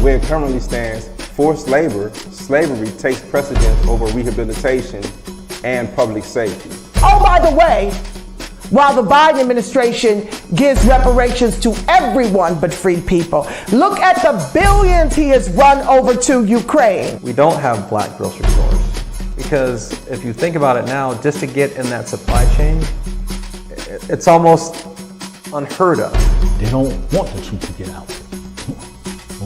way it currently stands, forced labor, slavery takes precedence over rehabilitation and public safety. Oh, by the way, while the Biden administration gives reparations to everyone but free people, look at the billions he has run over to Ukraine. We don't have black grocery stores because if you think about it now, just to get in that supply chain, it's almost unheard of. They don't want the truth to get out.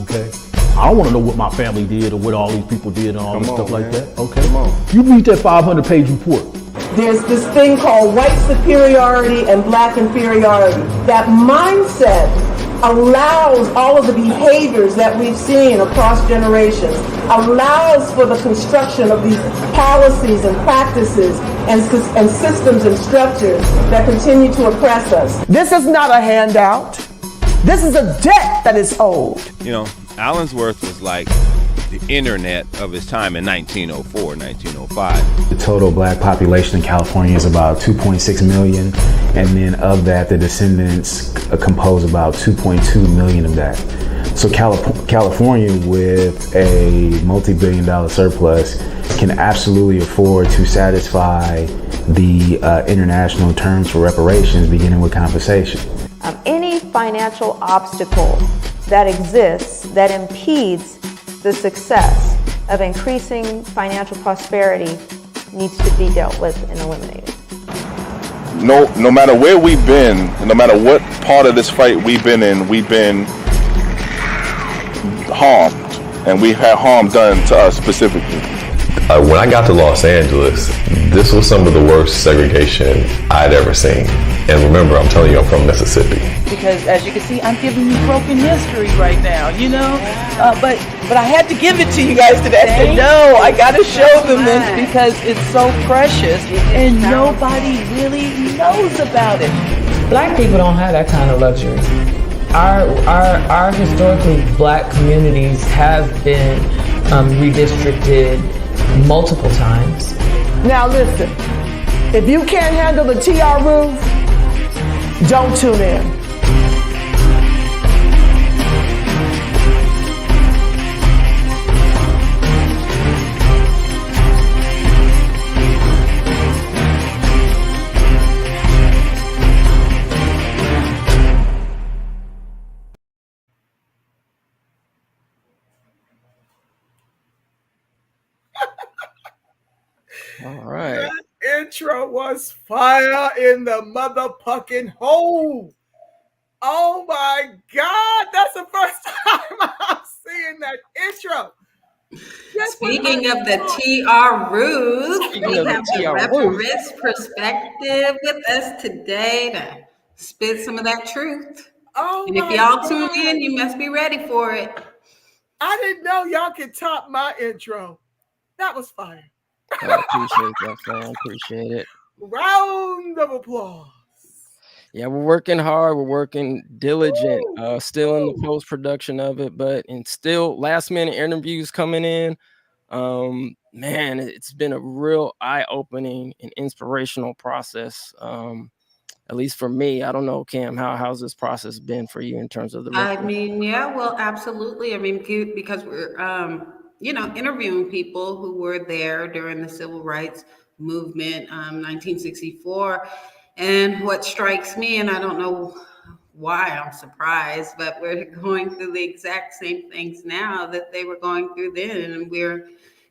Okay? I don't want to know what my family did or what all these people did and all this stuff like that. Okay? Come on. You read that 500-page report. There's this thing called white superiority and black inferiority. That mindset allows all of the behaviors that we've seen across generations, allows for the construction of these policies and practices and systems and structures that continue to oppress us. This is not a handout. This is a debt that is owed. You know, Allensworth was like the internet of his time in 1904, 1905. The total black population in California is about 2.6 million, and then of that, the descendants compose about 2.2 million of that. So California, with a multi-billion-dollar surplus, can absolutely afford to satisfy the international terms for reparations, beginning with compensation. Any financial obstacle that exists that impedes the success of increasing financial prosperity needs to be dealt with and eliminated. No matter where we've been, no matter what part of this fight we've been in, we've been harmed, and we've had harm done to us specifically. When I got to Los Angeles, this was some of the worst segregation I'd ever seen. And remember, I'm telling you, I'm from Mississippi. Because as you can see, I'm giving you broken history right now, you know? But I had to give it to you guys today. I said, no, I got to show them this because it's so precious and nobody really knows about it. Black people don't have that kind of luxury. Our historically black communities have been redistricted multiple times. Now listen, if you can't handle the TR roof, don't tune in. All right. That intro was fire in the motherfucking hole. Oh my God, that's the first time I'm seeing that intro. Speaking of the TR Ruth, we have the reference perspective with us today to spit some of that truth. Oh, and if y'all tune in, you must be ready for it. I didn't know y'all could top my intro. That was fire. I appreciate that, fam. Appreciate it. Round of applause. Yeah, we're working hard. We're working diligent. Still in the post-production of it, but and still last-minute interviews coming in. Man, it's been a real eye-opening and inspirational process. At least for me. I don't know, Cam, how's this process been for you in terms of the I mean, yeah, well, absolutely. I mean, because we're interviewing people who were there during the civil rights movement, 1964. And what strikes me, and I don't know why I'm surprised, but we're going through the exact same things now that they were going through then. And we're,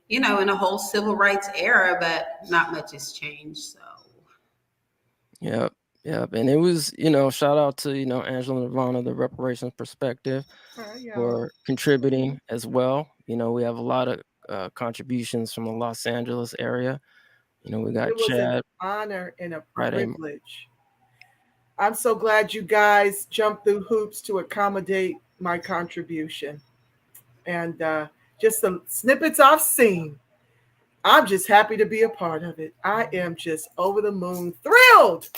in a whole civil rights era, but not much has changed. So. Yeah. And it was, shout out to, Angela Nirvana, the Reparations Perspective, for contributing as well. We have a lot of contributions from the Los Angeles area. We got Chad. An honor and a privilege. I'm so glad you guys jumped through hoops to accommodate my contribution. And just the snippets I've seen, I'm just happy to be a part of it. I am just over the moon, thrilled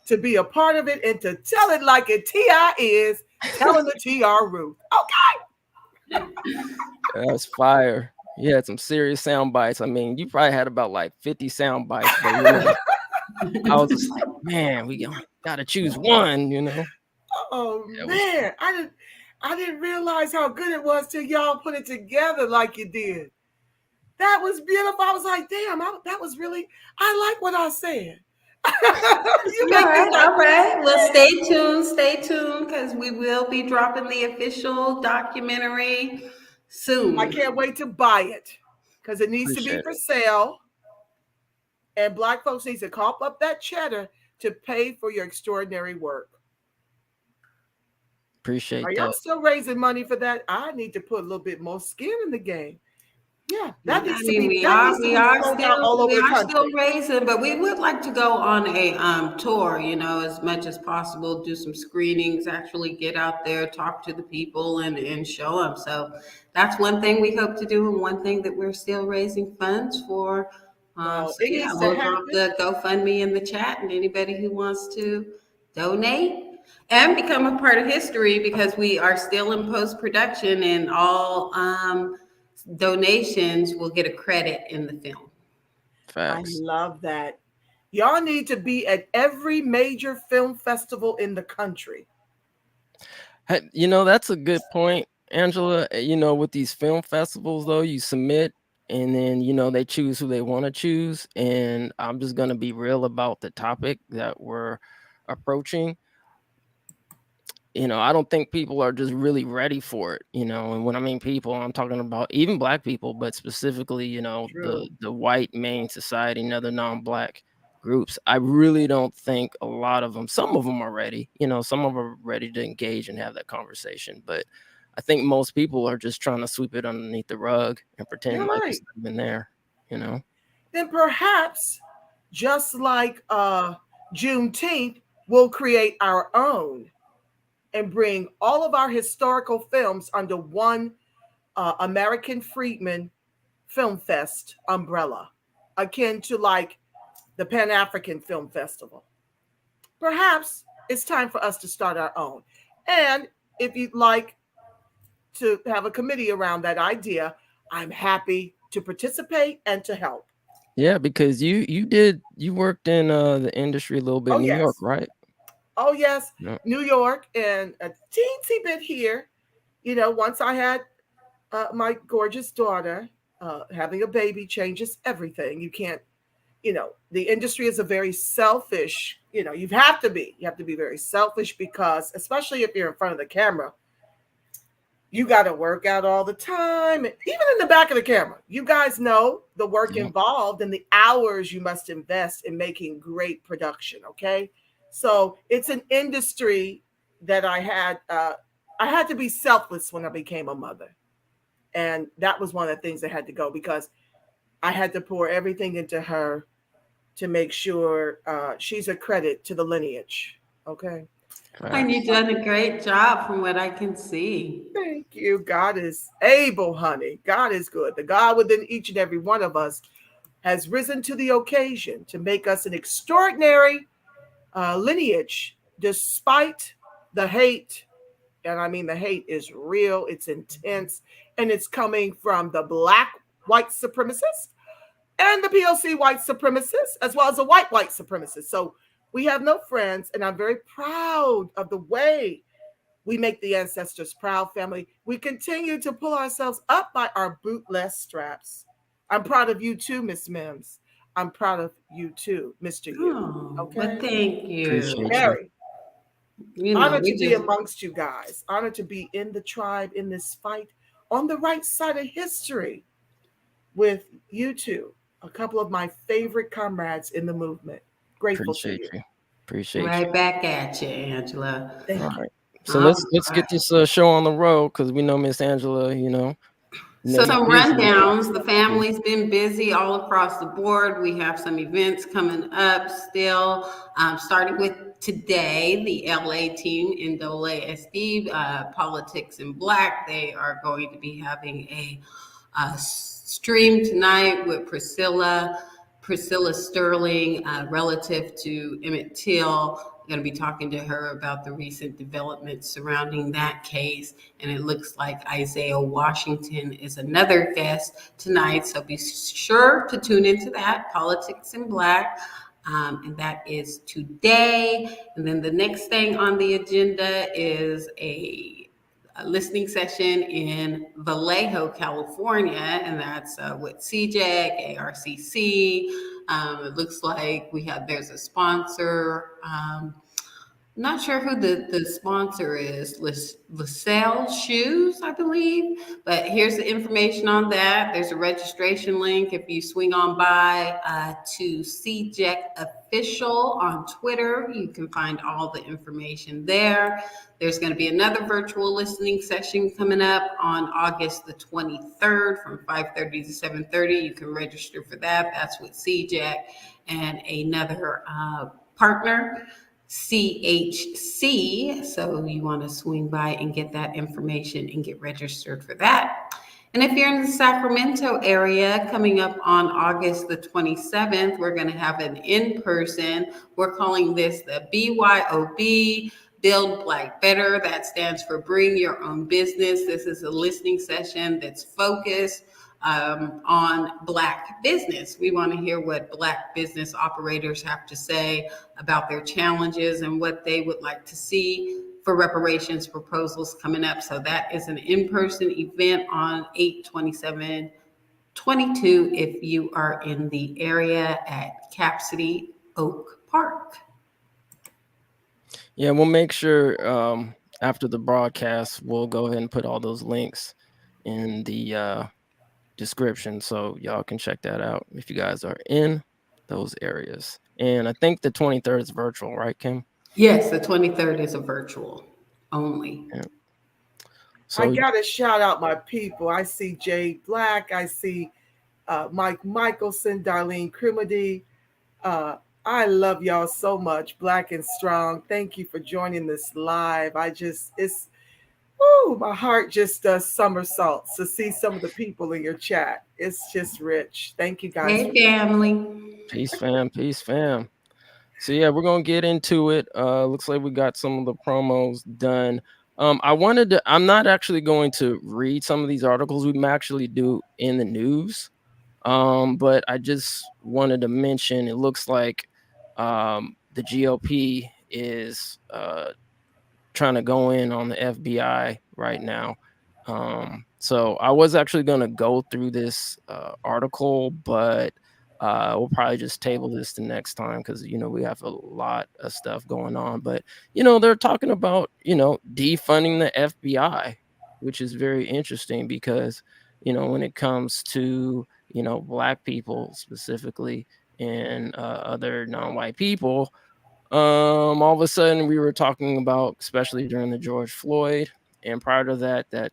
to be a part of it and to tell it like it T.I. is telling the TR Ruth. Okay. That's fire. You had some serious sound bites. I mean, you probably had about like 50 sound bites. But, I was just like, man, we got to choose one, Oh, yeah, man. I didn't realize how good it was till y'all put it together like you did. That was beautiful. I was like, damn, that was really, I like what I said. All right. Well, stay tuned, because we will be dropping the official documentary soon. I can't wait to buy it because it needs to be for sale. And Black folks need to cough up that cheddar to pay for your extraordinary work. Appreciate that. Are y'all still raising money for that? I need to put a little bit more skin in the game. Yeah, that needs to be. We are still raising, but we would like to go on a tour, as much as possible, do some screenings, actually get out there, talk to the people and show them. So that's one thing we hope to do, and one thing that we're still raising funds for. We'll drop the GoFundMe in the chat, and anybody who wants to donate and become a part of history, because we are still in post-production, and all donations will get a credit in the film. Facts. I love that. Y'all need to be at every major film festival in the country. That's a good point, Angela. With these film festivals, though, you submit, and then, they choose who they want to choose. And I'm just going to be real about the topic that we're approaching. I don't think people are just really ready for it, and when I mean people, I'm talking about even Black people, but specifically, the white main society and other non-Black groups. I really don't think a lot of them, some of them are ready, some of them are ready to engage and have that conversation. But I think most people are just trying to sweep it underneath the rug and pretend like it's not been there, Then perhaps, just like Juneteenth, we'll create our own and bring all of our historical films under one American Freedman Film Fest umbrella, akin to like the Pan-African Film Festival. Perhaps it's time for us to start our own. And if you'd like to have a committee around that idea, I'm happy to participate and to help. Yeah, because you worked in the industry a little bit in New York, right? Oh, yes. No. New York, and a teensy bit here. Once I had my gorgeous daughter, having a baby changes everything. You can't, the industry is a very selfish, you have to be very selfish, because especially if you're in front of the camera, you got to work out all the time. Even in the back of the camera, you guys know the work involved and the hours you must invest in making great production. Okay. So it's an industry that I had to be selfless when I became a mother. And that was one of the things that had to go, because I had to pour everything into her to make sure she's a credit to the lineage. Okay. And you've done a great job from what I can see. Thank you. God is able, honey. God is good. The God within each and every one of us has risen to the occasion to make us an extraordinary lineage, despite the hate. And I mean, the hate is real, it's intense, and it's coming from the Black white supremacists and the POC white supremacists, as well as the white supremacists. So we have no friends, and I'm very proud of the way we make the ancestors proud, family. We continue to pull ourselves up by our bootless straps. I'm proud of you too, Miss Mims. I'm proud of you too, Mr. You. Okay. Well, thank you. Mary, honored to be amongst you guys. Honored to be in the tribe, in this fight, on the right side of history with you two, a couple of my favorite comrades in the movement. Grateful to you. Appreciate you. Right back at you, Angela. Thank you. Right. So let's get this show on the road, because we know Miss Angela, So some rundowns. The family's been busy all across the board. We have some events coming up still, starting with today, the LA team in SD, Politics in Black. They are going to be having a stream tonight with Priscilla Sterling, relative to Emmett Till. Going to be talking to her about the recent developments surrounding that case. And it looks like Isaiah Washington is another guest tonight. So be sure to tune into that, Politics in Black. And that is today. And then the next thing on the agenda is a listening session in Vallejo, California, and that's with CJEC, ARCC. It looks like there's a sponsor. Not sure who the sponsor is, LaSalle Shoes, I believe. But here's the information on that. There's a registration link. If you swing on by to CJEC Official on Twitter, you can find all the information there. There's going to be another virtual listening session coming up on August the 23rd from 5:30 to 7:30. You can register for that. That's with CJEC and another partner, CHC. So you want to swing by and get that information and get registered for that. And if you're in the Sacramento area, coming up on August the 27th, we're going to have an in-person. We're calling this the BYOB, Build Black Better. That stands for Bring Your Own Business. This is a listening session that's focused on Black business. We want to hear what Black business operators have to say about their challenges and what they would like to see for reparations proposals coming up. So that is an in-person event on 8/27/22 if you are in the area at Cap City Oak Park. Yeah, we'll make sure after the broadcast, we'll go ahead and put all those links in the description so y'all can check that out if you guys are in those areas. And I think the 23rd is virtual, right, Kim? Yes, the 23rd is a virtual only. Yeah. So I gotta shout out my people. I see Jay Black. I see Mike Michelson, Darlene Crimady. I love y'all so much. Black and Strong. Thank you for joining this live. My heart just does somersaults to see some of the people in your chat. It's just rich. Thank you guys. Hey, family. Peace, fam. Peace, fam. So yeah, we're gonna get into it. Looks like we got some of the promos done. I'm not actually going to read some of these articles we actually do in the news. But I just wanted to mention, it looks like the GOP is trying to go in on the FBI right now. So I was actually going to go through this article, but we'll probably just table this the next time because, we have a lot of stuff going on. But, they're talking about, defunding the FBI, which is very interesting because, when it comes to, Black people specifically and other non-white people, all of a sudden we were talking about, especially during the George Floyd and prior to that the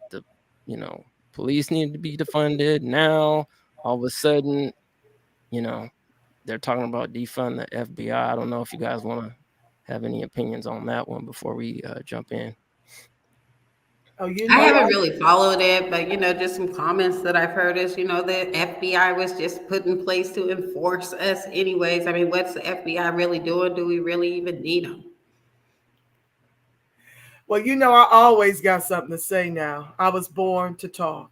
police needed to be defunded. Now all of a sudden they're talking about defund the FBI. I don't know if you guys want to have any opinions on that one before we jump in. I haven't really followed it, but just some comments that I've heard is the FBI was just put in place to enforce us anyways. I mean, what's the FBI really doing? Do we really even need them? Well, I always got something to say now. I was born to talk.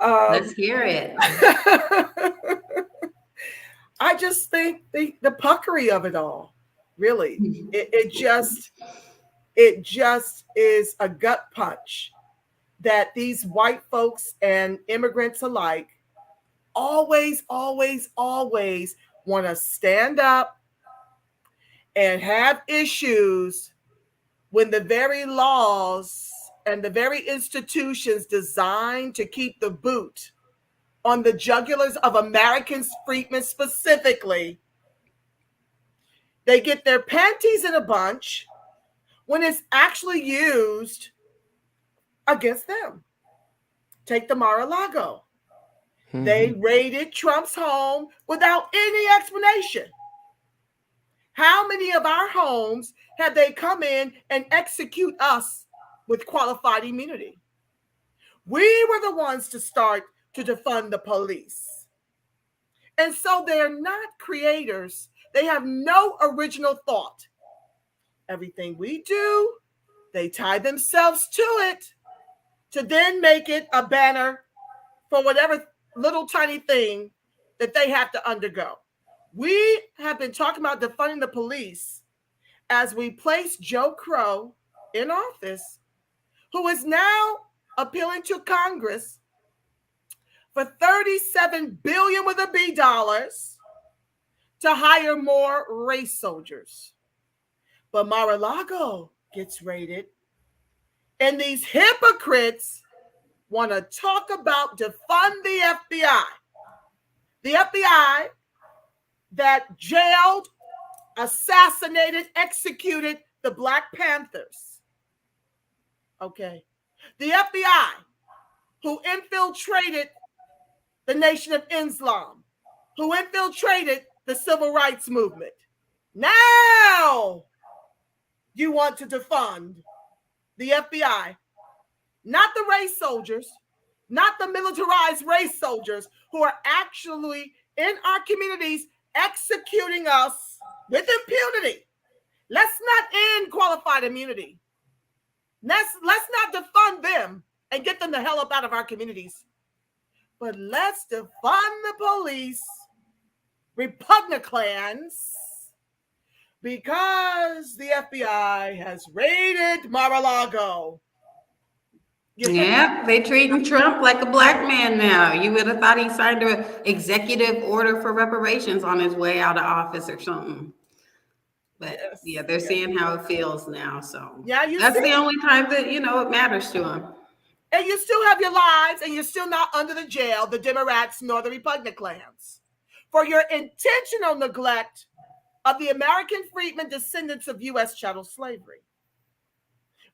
Let's hear it. I just think the puckery of it all, really, it just is a gut punch that these white folks and immigrants alike always want to stand up and have issues when the very laws and the very institutions designed to keep the boot on the jugulars of Americans, Freedmen specifically, they get their panties in a bunch when it's actually used against them. Take the Mar-a-Lago. Mm-hmm. They raided Trump's home without any explanation. How many of our homes have they come in and execute us with qualified immunity? We were the ones to start to defund the police. And so they're not creators. They have no original thought. Everything we do, they tie themselves to it to then make it a banner for whatever little tiny thing that they have to undergo. We have been talking about defunding the police as we place Joe Crow in office, who is now appealing to Congress for $37 billion with a B dollars to hire more race soldiers. But Mar-a-Lago gets raided, and these hypocrites want to talk about defund the FBI. The FBI that jailed, assassinated, executed the Black Panthers. Okay. The FBI who infiltrated the Nation of Islam, who infiltrated the Civil Rights Movement. Now you want to defund the FBI, not the race soldiers, not the militarized race soldiers who are actually in our communities executing us with impunity. Let's not end qualified immunity. Let's not defund them and get them the hell up out of our communities. But let's defund the police, Repugnaclans, because the FBI has raided Mar-a-Lago. Yeah, they treating Trump like a black man now. You would have thought he signed an executive order for reparations on his way out of office or something. But yeah, they're seeing how it feels now. So yeah, that's the only time that, you know, it matters to him. And you still have your lives, and you're still not under the jail, the Democrats nor the Repugnaclans, for your intentional neglect of the American freedmen, descendants of U.S. chattel slavery.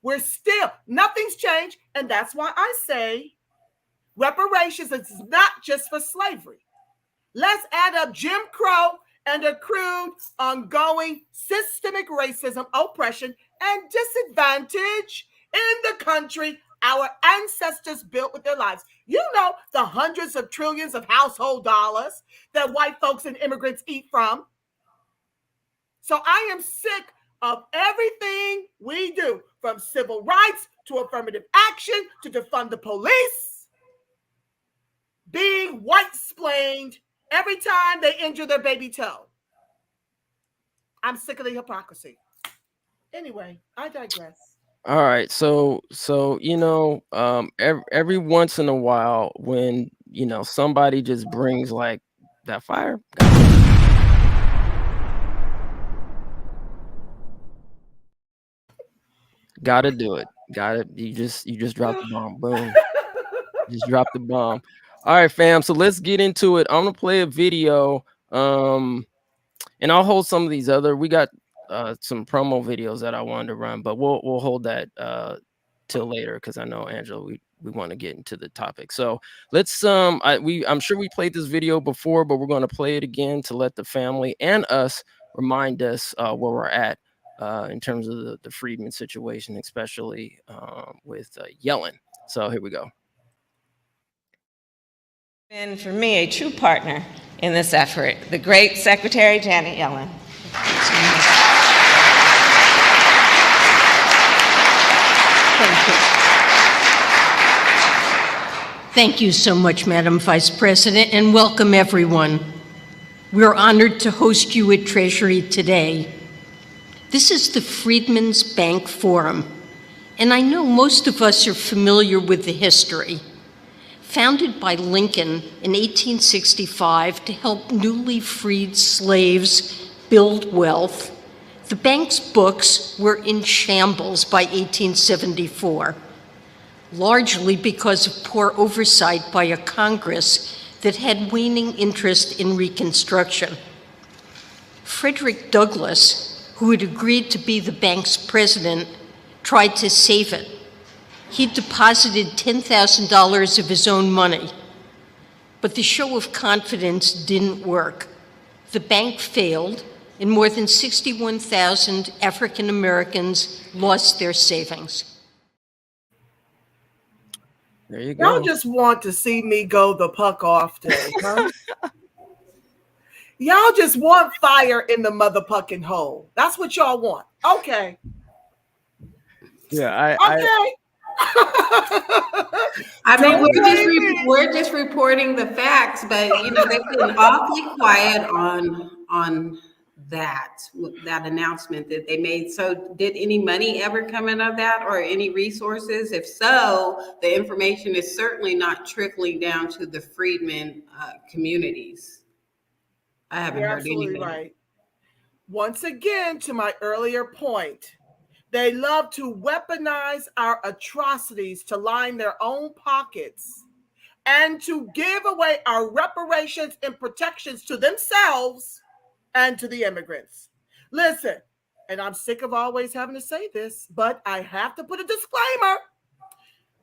We're still, nothing's changed, and that's why I say reparations is not just for slavery. Let's add up Jim Crow and accrued ongoing systemic racism, oppression, and disadvantage in the country our ancestors built with their lives. You know, the hundreds of trillions of household dollars that white folks and immigrants eat from. So I am sick of everything we do, from civil rights to affirmative action to defund the police, being white-splained every time they injure their baby toe. I'm sick of the hypocrisy. Anyway, I digress. All right, so you know, every once in a while, when you know somebody just brings like that fire, gotta do it. You just dropped the bomb. Boom. Just dropped the bomb. All right, fam. So let's get into it. I'm gonna play a video. And I'll hold some of these other. We got some promo videos that I wanted to run, but we'll hold that till later because I know Angela, we want to get into the topic. So let's I'm sure we played this video before, but we're going to play it again to let the family and us remind us where we're at in terms of the Freedman situation, especially with Yellen. So here we go. Been for me a true partner in this effort, the great Secretary Janet Yellen. Thank you. Thank you so much, Madam Vice President, and welcome everyone. We're honored to host you at Treasury today. This is the Freedmen's Bank Forum, and I know most of us are familiar with the history. Founded by Lincoln in 1865 to help newly freed slaves build wealth, the bank's books were in shambles by 1874, largely because of poor oversight by a Congress that had waning interest in Reconstruction. Frederick Douglass, who had agreed to be the bank's president, tried to save it. He deposited $10,000 of his own money, but the show of confidence didn't work. The bank failed, and more than 61,000 African Americans lost their savings. There you go. Y'all just want to see me go the puck off today, huh? Y'all just want fire in the motherfucking hole. That's what y'all want. Okay. Yeah, Okay. I mean, we're just reporting the facts, but you know they've been awfully quiet on that announcement that they made. So did any money ever come out of that, or any resources? If so, the information is certainly not trickling down to the Freedman communities. I haven't heard anything. You're absolutely right. Once again, to my earlier point, they love to weaponize our atrocities to line their own pockets and to give away our reparations and protections to themselves and to the immigrants. Listen, and I'm sick of always having to say this, but I have to put a disclaimer.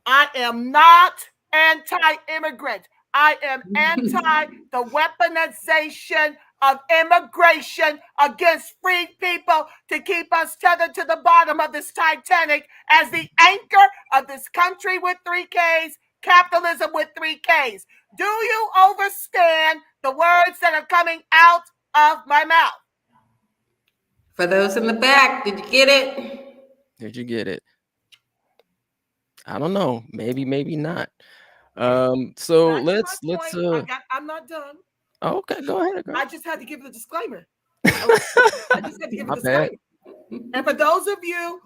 I am not anti-immigrant. I am anti the weaponization of immigration against free people to keep us tethered to the bottom of this Titanic as the anchor of this country with 3 Ks, capitalism with 3 Ks. Do you understand the words that are coming out of my mouth? For those in the back, did you get it? Did you get it? I don't know. Maybe not. So let's I'm not done. Oh, okay, go ahead. I just had to give the disclaimer. I just had to give the disclaimer. And for those of you,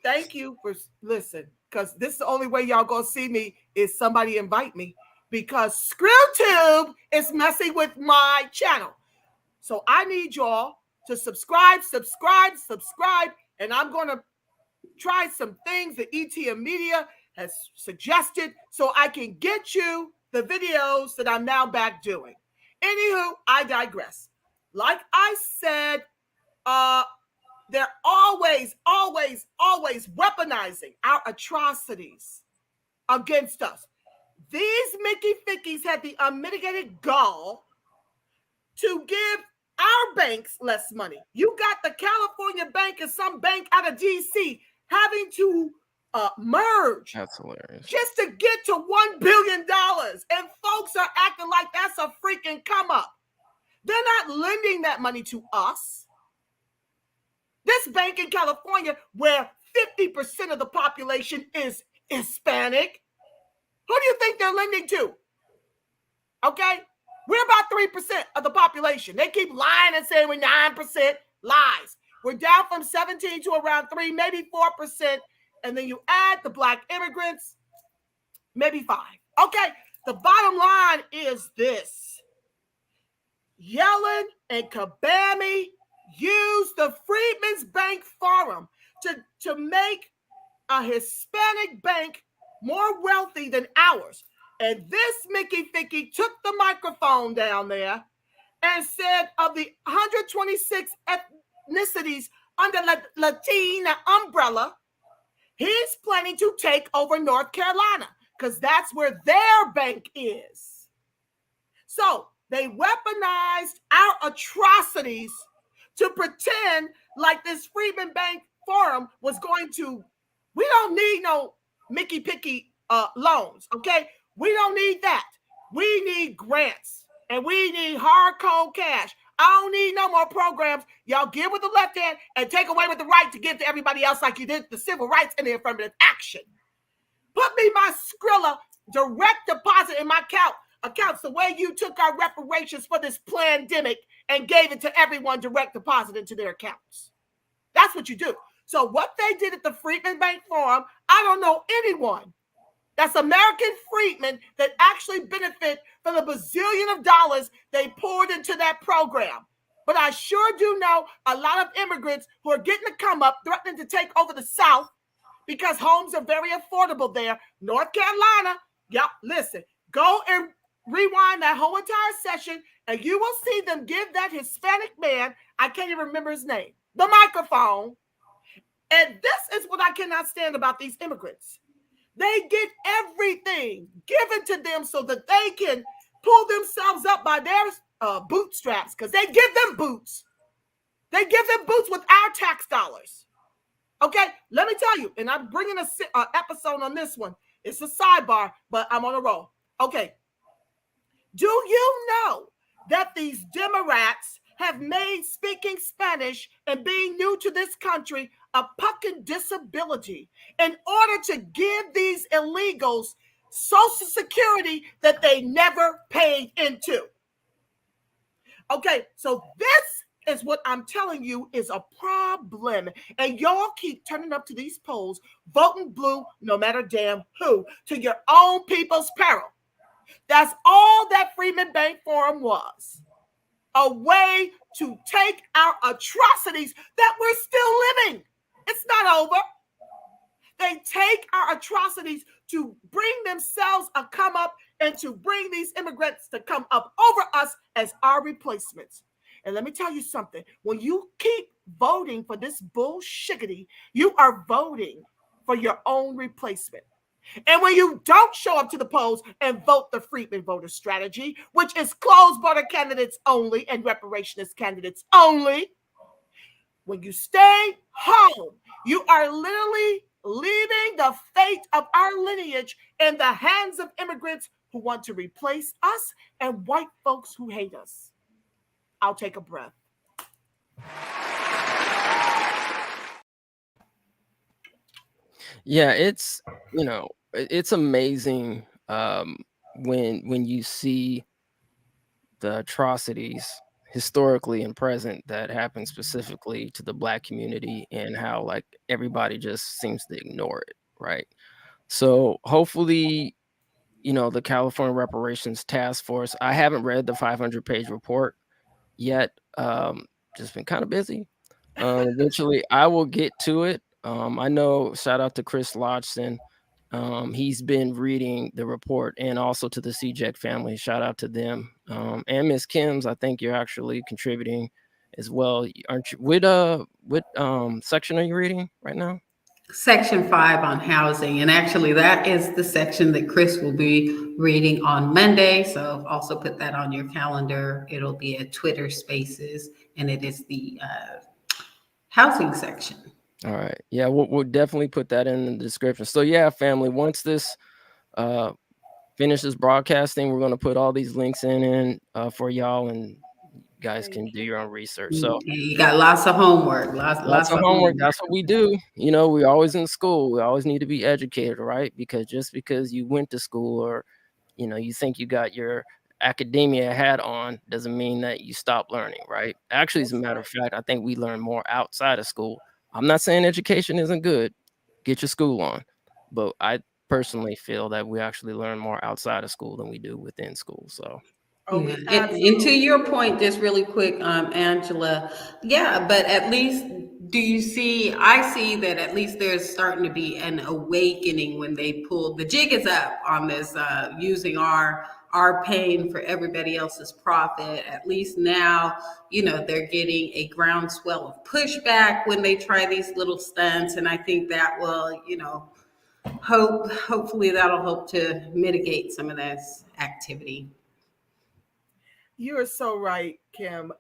thank you for listen, because this is the only way y'all gonna see me is somebody invite me, because ScrewTube is messing with my channel. So I need y'all to subscribe, and I'm gonna try some things that ETM Media has suggested so I can get you the videos that I'm now back doing. Anywho, I digress. Like I said, they're always weaponizing our atrocities against us. These Mickey Fickies had the unmitigated gall to give our banks less money. You got the California bank and some bank out of DC having to merge. That's hilarious. Just to get to $1 billion. And folks are acting like that's a freaking come up. They're not lending that money to us. This bank in California, where 50% of the population is Hispanic, who do you think they're lending to? Okay? We're about 3% of the population. They keep lying and saying we're 9%. Lies. We're down from 17 to around 3, maybe 4%. And then you add the Black immigrants, maybe 5. Okay, the bottom line is this. Yellen and Kabami used the Freedmen's Bank Forum to make a Hispanic bank more wealthy than ours. And this Mickey Ficky took the microphone down there and said of the 126 ethnicities under Latina umbrella, he's planning to take over North Carolina because that's where their bank is. So they weaponized our atrocities to pretend like this Freedman Bank Forum was going to, we don't need no Mickey Picky loans, okay? We don't need that. We need grants and we need hard cold cash. I don't need no more programs. Y'all give with the left hand and take away with the right to give to everybody else like you did the civil rights and the affirmative action. Put me my Skrilla direct deposit in my accounts the way you took our reparations for this pandemic and gave it to everyone direct deposit into their accounts. That's what you do. So what they did at the Freedman Bank Forum, I don't know anyone that's American freedmen that actually benefit from the bazillion of dollars they poured into that program. But I sure do know a lot of immigrants who are getting to come up, threatening to take over the South because homes are very affordable there. North Carolina, listen, go and rewind that whole entire session and you will see them give that Hispanic man, I can't even remember his name, the microphone. And this is what I cannot stand about these immigrants. They get everything given to them so that they can pull themselves up by their bootstraps because they give them boots. They give them boots with our tax dollars. Okay, let me tell you, and I'm bringing an episode on this one. It's a sidebar, but I'm on a roll. Okay, do you know that these Democrats have made speaking Spanish and being new to this country a fucking disability in order to give these illegals Social Security that they never paid into? Okay, so this is what I'm telling you is a problem. And y'all keep turning up to these polls, voting blue, no matter damn who, to your own people's peril. That's all that Freedman Bank Forum was. A way to take our atrocities that we're still living. It's not over. They take our atrocities to bring themselves a come up and to bring these immigrants to come up over us as our replacements. And let me tell you something. When you keep voting for this bullshiggity, you are voting for your own replacement. And when you don't show up to the polls and vote the Freedman voter strategy, which is closed border candidates only and reparationist candidates only, when you stay home, you are literally leaving the fate of our lineage in the hands of immigrants who want to replace us and white folks who hate us. I'll take a breath. Yeah, it's, it's amazing when you see the atrocities historically and present that happen specifically to the Black community and how like everybody just seems to ignore it, right? So hopefully, the California Reparations Task Force, I haven't read the 500-page report yet, just been kind of busy. Eventually I will get to it. I know, shout out to Chris Lodgson. He's been reading the report, and also to the CJEC family. Shout out to them. And Miss Kim's, I think you're actually contributing as well. Aren't you? What section are you reading right now? Section 5 on housing. And actually that is the section that Chris will be reading on Monday. So also put that on your calendar. It'll be at Twitter Spaces, and it is the housing section. All right. Yeah, we'll definitely put that in the description. So yeah, family, once this finishes broadcasting, we're going to put all these links in for y'all, and you guys can do your own research. So you got lots of homework. Lots of homework. That's what we do. We're always in school. We always need to be educated, right? Because just because you went to school or, you think you got your academia hat on doesn't mean that you stop learning, right? Actually, as a matter of fact, I think we learn more outside of school. I'm not saying education isn't good. Get your school on. But I personally feel that we actually learn more outside of school than we do within school. So. Yeah. And to your point, just really quick, Angela, yeah, but at least I see that at least there's starting to be an awakening when they pull the jig is up on this, using our pain for everybody else's profit. At least now, they're getting a groundswell of pushback when they try these little stunts. And I think that will, hopefully that'll help to mitigate some of this activity. You are so right, Kim.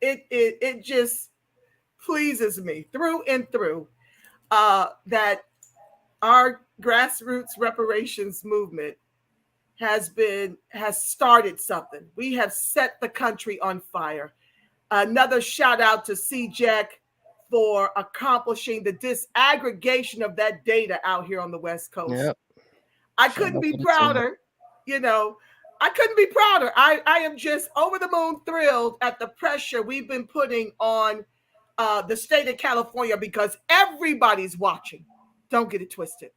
It just pleases me through and through that our grassroots reparations movement has started something. We have set the country on fire. Another shout out to CJEC for accomplishing the disaggregation of that data out here on the West Coast. Yep. I couldn't be prouder, I couldn't be prouder. I am just over the moon thrilled at the pressure we've been putting on the state of California, because everybody's watching. Don't get it twisted.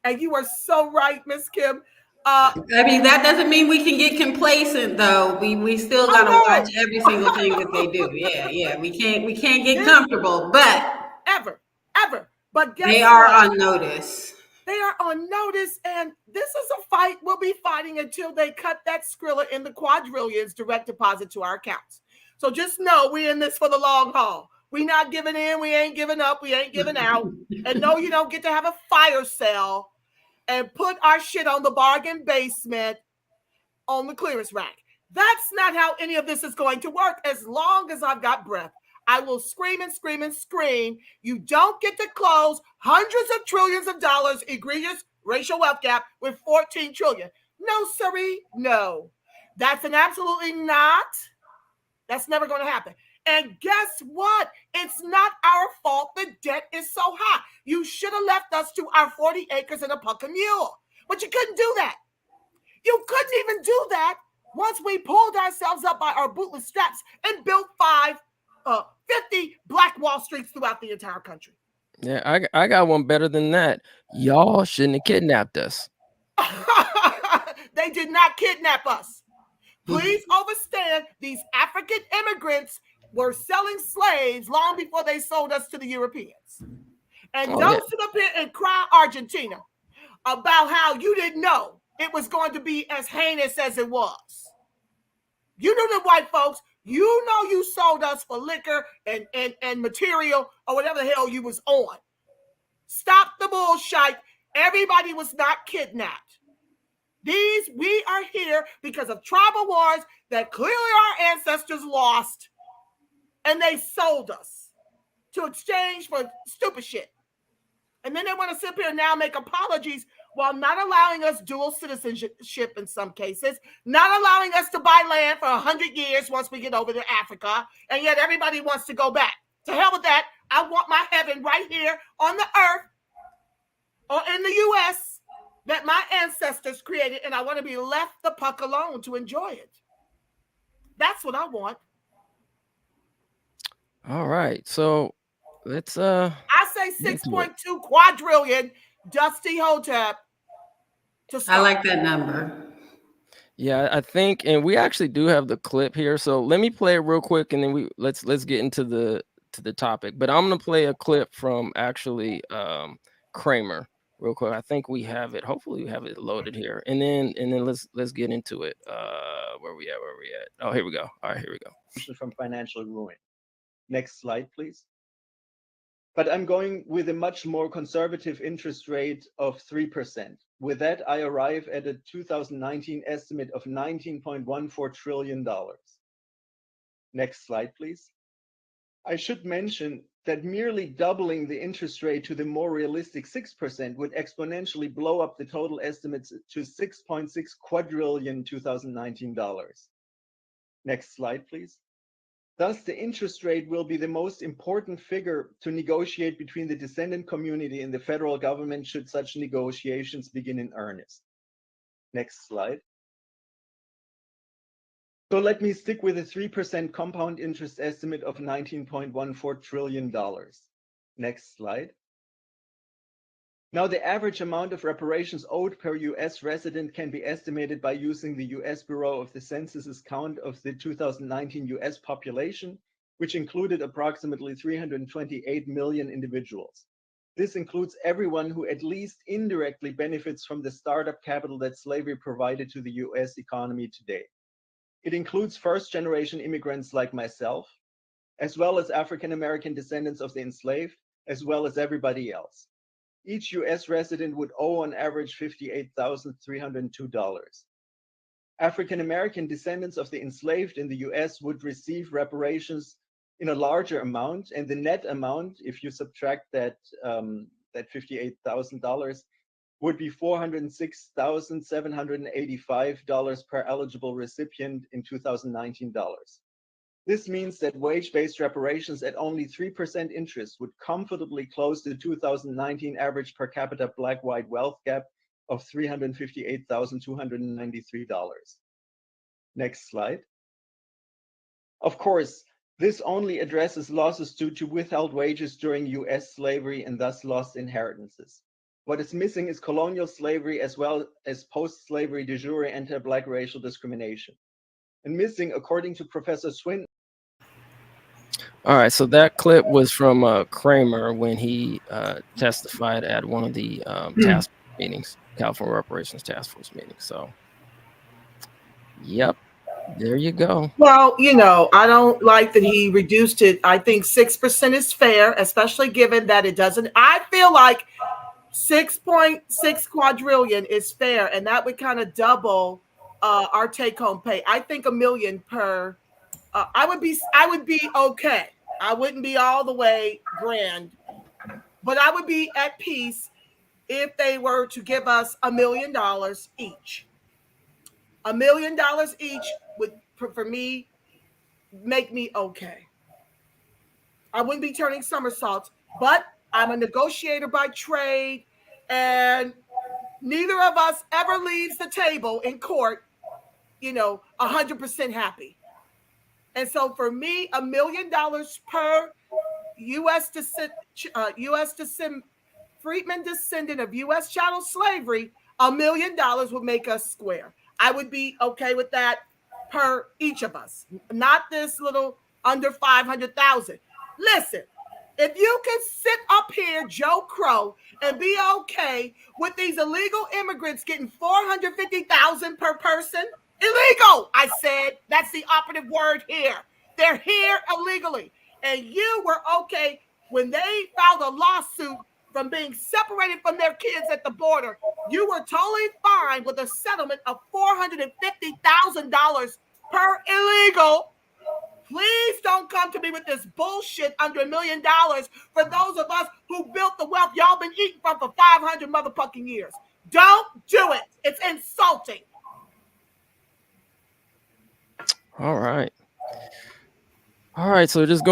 And you are so right, Miss Kim. That doesn't mean we can get complacent, though. We still got to watch every single thing that they do. Yeah. We can't get comfortable, but ever. But guess they are on notice. They are on notice, and this is a fight we'll be fighting until they cut that Skrilla in the quadrillions direct deposit to our accounts. So just know we're in this for the long haul. We not giving in. We ain't giving up. We ain't giving out. And no, you don't get to have a fire sale and put our shit on the bargain basement on the clearance rack. That's not how any of this is going to work. As long as I've got breath, I will scream and scream and scream. You don't get to close hundreds of trillions of dollars egregious racial wealth gap with 14 trillion. No, sirree, no. That's an absolutely not. That's never going to happen. And guess what? It's not our fault the debt is so high. You should have left us to our 40 acres and a puck a mule. But you couldn't do that. You couldn't even do that once we pulled ourselves up by our bootless straps and built 5 50 Black Wall Streets throughout the entire country. Yeah, I got one better than that. Y'all shouldn't have kidnapped us. They did not kidnap us. Please understand, these African immigrants were selling slaves long before they sold us to the Europeans. And don't sit up here and cry, Argentina, about how you didn't know it was going to be as heinous as it was. You know the white folks, you know you sold us for liquor and material or whatever the hell you was on. Stop the bullshit. Everybody was not kidnapped. We are here because of tribal wars that clearly our ancestors lost, and they sold us to exchange for stupid shit. And then they want to sit here and now make apologies while not allowing us dual citizenship in some cases, not allowing us to buy land for 100 years once we get over to Africa, and yet everybody wants to go back. To hell with that. I want my heaven right here on the earth or in the U.S. that my ancestors created, and I want to be left the puck alone to enjoy it. That's what I want. All right, so let's I say 6.2 quadrillion, Dusty Hotep. I like that number. Yeah, I think, and we actually do have the clip here. So let me play it real quick, and then let's get into the topic. But I'm gonna play a clip from actually Kramer real quick. I think we have it. Hopefully we have it loaded here, and then let's get into it. Where we at? Oh, here we go. All right, here we go. From financial ruin. Next slide, please. But I'm going with a much more conservative interest rate of 3%. With that, I arrive at a 2019 estimate of $19.14 trillion. Next slide, please. I should mention that merely doubling the interest rate to the more realistic 6% would exponentially blow up the total estimates to $6.6 quadrillion 2019 dollars. Next slide, please. Thus, the interest rate will be the most important figure to negotiate between the descendant community and the federal government should such negotiations begin in earnest. Next slide. So let me stick with a 3% compound interest estimate of $19.14 trillion. Next slide. Now, the average amount of reparations owed per US resident can be estimated by using the US Bureau of the Census's count of the 2019 US population, which included approximately 328 million individuals. This includes everyone who at least indirectly benefits from the startup capital that slavery provided to the US economy today. It includes first-generation immigrants like myself, as well as African-American descendants of the enslaved, as well as everybody else. Each US resident would owe on average $58,302. African-American descendants of the enslaved in the US would receive reparations in a larger amount, and the net amount, if you subtract that $58,000, would be $406,785 per eligible recipient in 2019 dollars. This means that wage-based reparations at only 3% interest would comfortably close the 2019 average per capita black-white wealth gap of $358,293. Next slide. Of course, this only addresses losses due to withheld wages during US slavery and thus lost inheritances. What is missing is colonial slavery as well as post-slavery de jure anti-Black racial discrimination. And missing, according to Professor Swinton. All right, so that clip was from Kramer when he testified at one of the task force meetings, California Reparations Task Force meetings. So, yep, there you go. Well, I don't like that he reduced it. I think 6% is fair, especially given that it doesn't. I feel like 6.6 quadrillion is fair, and that would kind of double our take-home pay. I think $1 million per. I would be okay. I wouldn't be all the way grand, but I would be at peace if they were to give us $1 million each. $1 million each would, for me, make me okay. I wouldn't be turning somersaults, but I'm a negotiator by trade, and neither of us ever leaves the table in court, 100% happy. And so for me, $1 million per U.S. Freedman descendant of U.S. chattel slavery, $1 million would make us square. I would be okay with that per each of us, not this little under 500,000. Listen, if you can sit up here, Joe Crow, and be okay with these illegal immigrants getting $450,000 per person, illegal, I said, that's the operative word here. They're here illegally. And you were okay when they filed a lawsuit from being separated from their kids at the border. You were totally fine with a settlement of $450,000 per illegal. Please don't come to me with this bullshit under $1 million for those of us who built the wealth y'all been eating from for 500 motherfucking years. Don't do it. It's insulting. All right. So just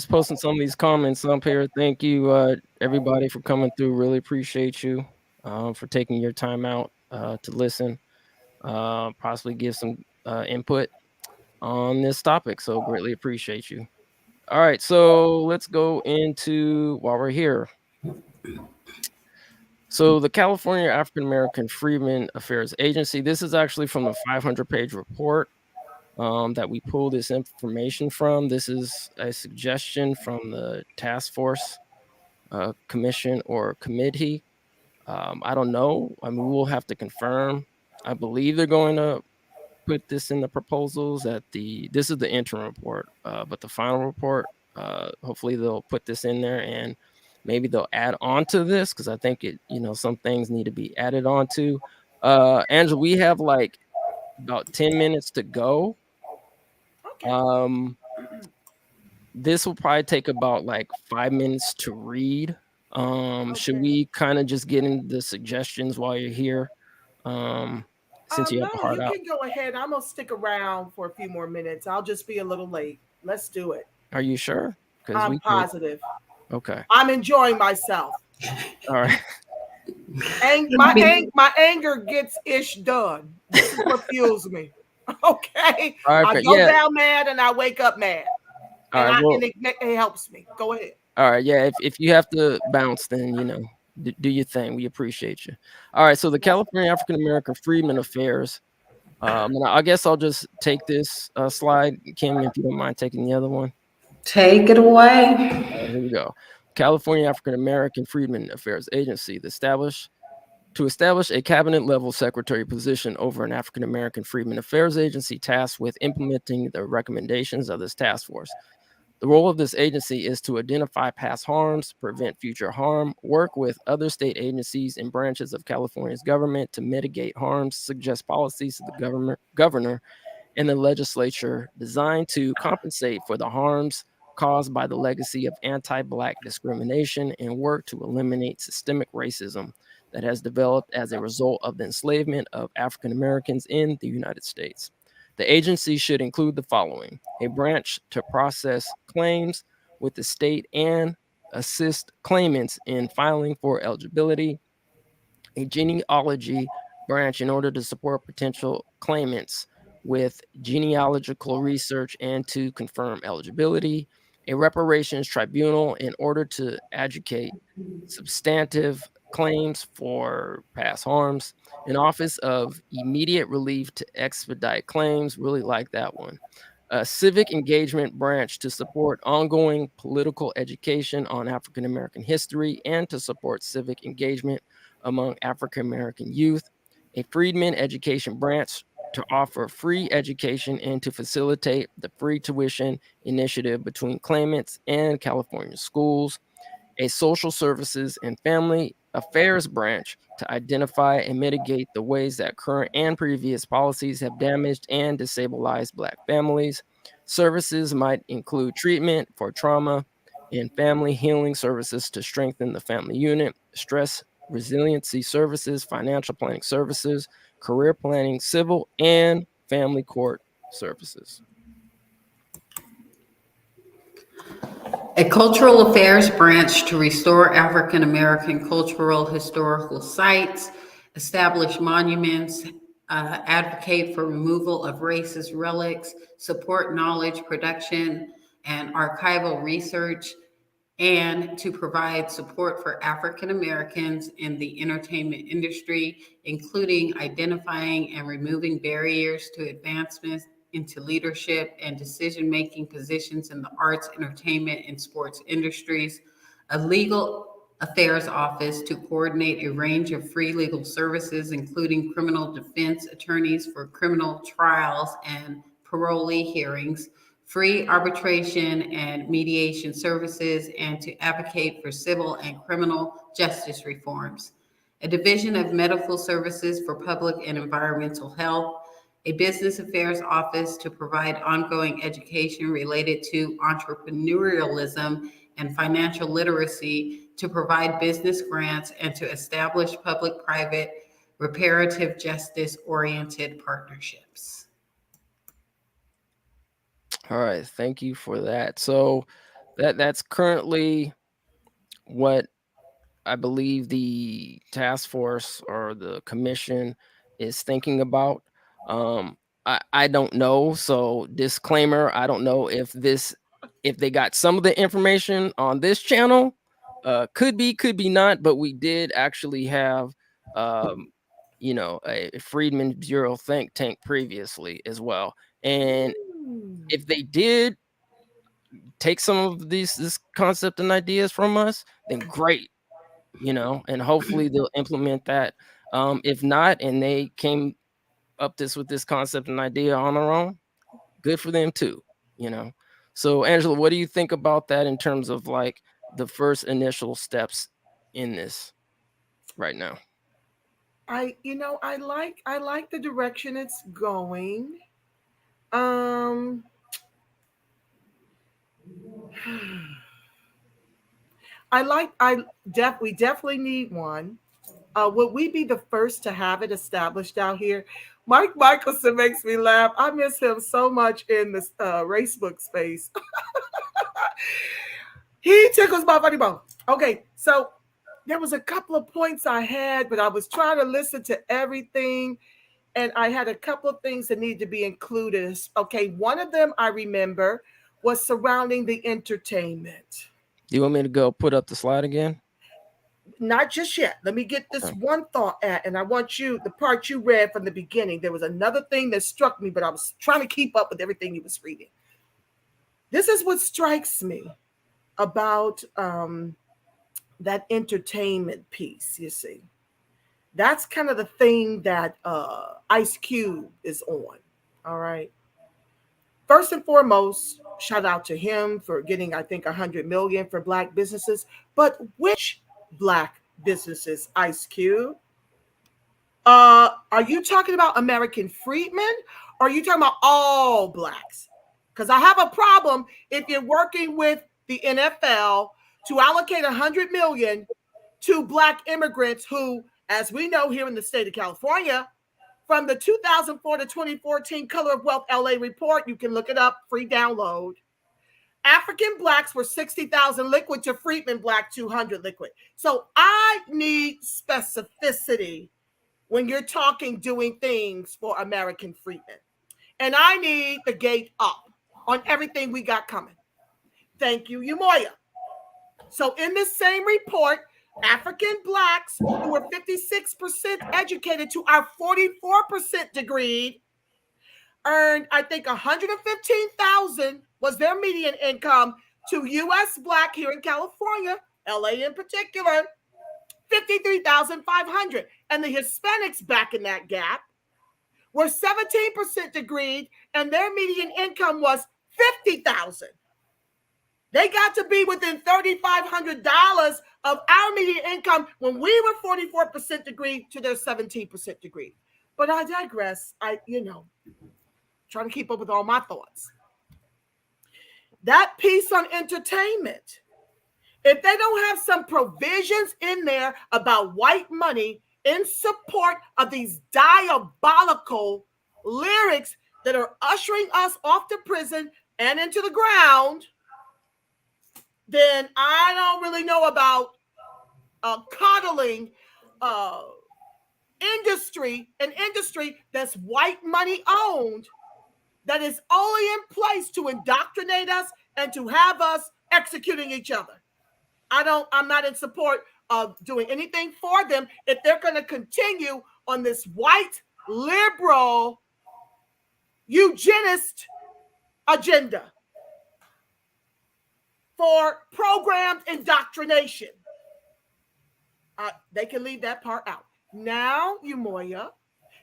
posting some of these comments up here. Thank you, everybody, for coming through. Really appreciate you for taking your time out to listen, possibly give some input on this topic. So greatly appreciate you. All right, so let's go into while we're here. So the California African American Freedmen Affairs Agency, this is actually from the 500-page report that we pulled this information from. This is a suggestion from the task force commission or committee. I don't know. I mean, we'll have to confirm. I believe they're going to put this in the proposals this is the interim report, but the final report, hopefully they'll put this in there and maybe they'll add on to this because I think some things need to be added on to. Angela, we have like about 10 minutes to go. Okay. This will probably take about like 5 minutes to read. Okay. Should we kind of just get into the suggestions while you're here? Since you have a heart out. You can go ahead. I'm gonna stick around for a few more minutes. I'll just be a little late. Let's do it. Are you sure? I'm positive. Okay. I'm enjoying myself. All right. My anger gets ish done. This is what fuels me. Okay. All right, I go down mad and I wake up mad. And it helps me. Go ahead. All right. Yeah. If you have to bounce, then do your thing. We appreciate you. All right. So the California African American Freedmen Affairs. And I guess I'll just take this slide, Kim, if you don't mind taking the other one. Take it away. Here we go. California African American Freedmen Affairs Agency, to establish a cabinet-level secretary position over an African American Freedmen Affairs Agency tasked with implementing the recommendations of this task force. The role of this agency is to identify past harms, prevent future harm, work with other state agencies and branches of California's government to mitigate harms, suggest policies to the governor and the legislature designed to compensate for the harms caused by the legacy of anti-Black discrimination and work to eliminate systemic racism that has developed as a result of the enslavement of African Americans in the United States. The agency should include the following: a branch to process claims with the state and assist claimants in filing for eligibility, a genealogy branch in order to support potential claimants with genealogical research and to confirm eligibility, a reparations tribunal in order to adjudicate substantive claims for past harms, an office of immediate relief to expedite claims, really like that one, a civic engagement branch to support ongoing political education on African American history and to support civic engagement among African American youth, a Freedman education branch to offer free education and to facilitate the free tuition initiative between claimants and California schools, a social services and family affairs branch to identify and mitigate the ways that current and previous policies have damaged and destabilized Black families. Services might include treatment for trauma and family healing services to strengthen the family unit, stress resiliency services, financial planning services, career planning, civil and family court services. A cultural affairs branch to restore African American cultural historical sites, establish monuments advocate for removal of racist relics, support knowledge production and archival research, and to provide support for African Americans in the entertainment industry, including identifying and removing barriers to advancement into leadership and decision-making positions in the arts, entertainment, and sports industries, a legal affairs office to coordinate a range of free legal services, including criminal defense attorneys for criminal trials and parolee hearings, free arbitration and mediation services, and to advocate for civil and criminal justice reforms. A division of medical services for public and environmental health, a business affairs office to provide ongoing education related to entrepreneurialism and financial literacy, to provide business grants, and to establish public-private reparative justice-oriented partnerships. All right, thank you for that. So that's currently what I believe the task force or the commission is thinking about. I don't know. So disclaimer, I don't know if they got some of the information on this channel. Could be not, but we did actually have a Freedman Bureau think tank previously as well. And if they did take some of this concept and ideas from us, then great, and hopefully they'll implement that. If not, and they came up with this concept and idea on their own, good for them too, So Angela, what do you think about that in terms of like the first initial steps in this right now? I like the direction it's going. We definitely need one. Would we be the first to have it established out here? Mike Michelson makes me laugh. I miss him so much in this racebook space. He tickles my funny bone. Okay, so there was a couple of points I had, but I was trying to listen to everything, and I had a couple of things that needed to be included. Okay, one of them I remember was surrounding the entertainment. Do you want me to go put up the slide again? Not just yet. Let me get this one thought at, and I want you, the part you read from the beginning. There was another thing that struck me, but I was trying to keep up with everything you was reading. This is what strikes me about that entertainment piece, you see. That's kind of the thing that Ice Cube is on, all right? First and foremost, shout out to him for getting, I think, $100 million for Black businesses. But which Black businesses, Ice Cube? Are you talking about American Freedmen? Or are you talking about all Blacks? Because I have a problem if you're working with the NFL to allocate $100 million to Black immigrants who, as we know here in the state of California, from the 2004 to 2014 Color of Wealth LA report, you can look it up, free download. African Blacks were 60,000 liquid to Freedman Black 200 liquid. So I need specificity when you're doing things for American Freedmen. And I need the gate up on everything we got coming. Thank you, Umoya. So in this same report, African Blacks who were 56% educated to our 44% degree earned, I think, $115,000 was their median income to U.S. Black here in California, L.A. in particular, $53,500. And the Hispanics back in that gap were 17% degreed, and their median income was $50,000. They got to be within $3,500 of our median income when we were 44% degree to their 17% degree. But I digress. Trying to keep up with all my thoughts. That piece on entertainment, if they don't have some provisions in there about white money in support of these diabolical lyrics that are ushering us off to prison and into the ground, then I don't really know about coddling industry, an industry that's white money owned, that is only in place to indoctrinate us and to have us executing each other. I'm not in support of doing anything for them if they're going to continue on this white liberal eugenist agenda for programmed indoctrination. They can leave that part out. Now, Umoya,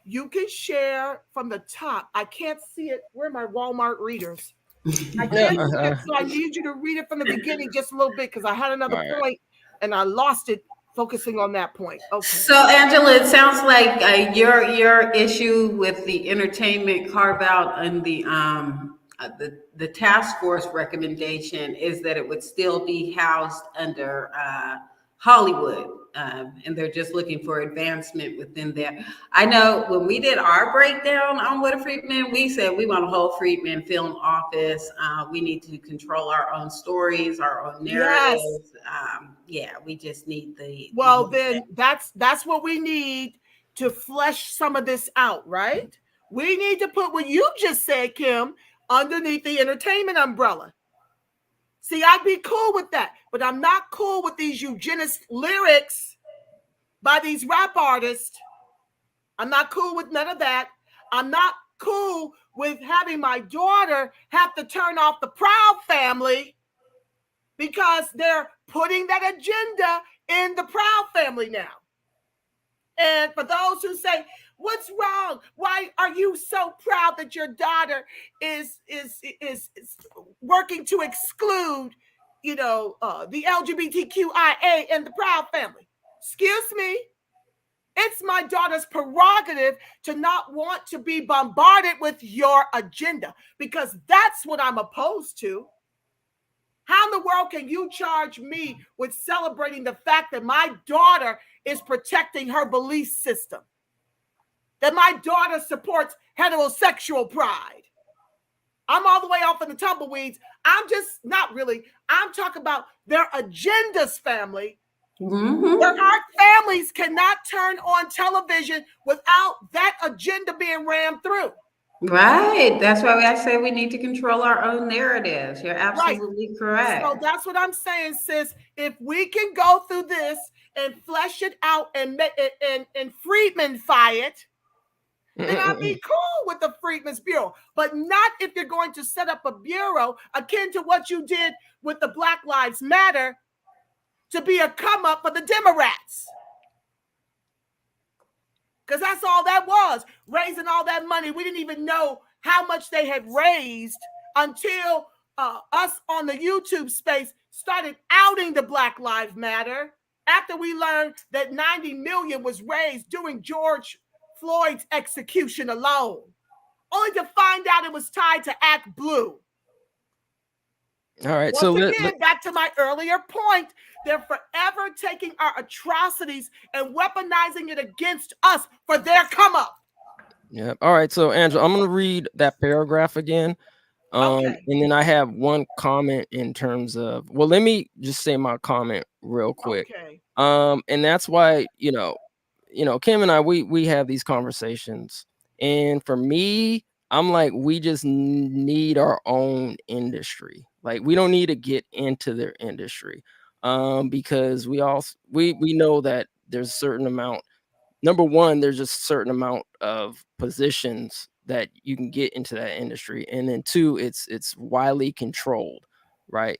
you can share from the top. I can't see it. Where are my Walmart readers? I can't see it, so I need you to read it from the beginning just a little bit because I had another point and I lost it focusing on that point. Okay. So, Angela, it sounds like your issue with the entertainment carve out and the task force recommendation is that it would still be housed under Hollywood, and they're just looking for advancement within there. I know when we did our breakdown on what a Freedman, we said we want a whole Freedman film office. We need to control our own stories, our own narratives. Yes. We just need then that's what we need to flesh some of this out, right? We need to put what you just said, Kim, underneath the entertainment umbrella. See, I'd be cool with that, but I'm not cool with these eugenist lyrics by these rap artists. I'm not cool with none of that. I'm not cool with having my daughter have to turn off the Proud Family because they're putting that agenda in the Proud Family now. And for those who say, what's wrong? Why are you so proud that your daughter is working to exclude, the LGBTQIA and the Proud Family? Excuse me. It's my daughter's prerogative to not want to be bombarded with your agenda because that's what I'm opposed to. How in the world can you charge me with celebrating the fact that my daughter is protecting her belief system? That my daughter supports heterosexual pride? I'm all the way off in the tumbleweeds. I'm just not really. I'm talking about their agendas, family. Mm-hmm. Where our families cannot turn on television without that agenda being rammed through. Right. That's why I say we need to control our own narratives. You're absolutely correct. So that's what I'm saying, sis. If we can go through this and flesh it out and Freedman-fy it, then I'd be cool with the Freedmen's Bureau. But not if you're going to set up a bureau akin to what you did with the Black Lives Matter to be a come up for the Democrats. Because that's all that was, raising all that money. We didn't even know how much they had raised until us on the YouTube space started outing the Black Lives Matter after we learned that 90 million was raised during George Floyd's execution alone, only to find out it was tied to Act Blue. All right. Once again, back to my earlier point, they're forever taking our atrocities and weaponizing it against us for their come up. Yeah. All right. So, Angela, I'm going to read that paragraph again. And then I have one comment in terms of, well, let me just say my comment real quick. Okay. And that's why, Kim and I, we have these conversations. And for me, I'm like, we just need our own industry. Like, we don't need to get into their industry, because we know that there's a certain amount. Number one, there's just a certain amount of positions that you can get into that industry, and then two, it's widely controlled, right,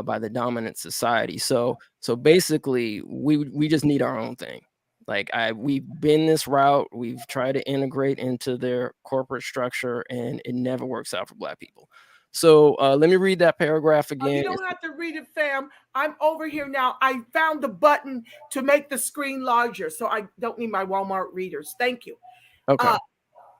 by the dominant society. So basically, we just need our own thing. Like, we've been this route. We've tried to integrate into their corporate structure, and it never works out for Black people. So let me read that paragraph again. You don't have to read it, fam. I'm over here now. I found the button to make the screen larger, so I don't need my Walmart readers. Thank you. Okay.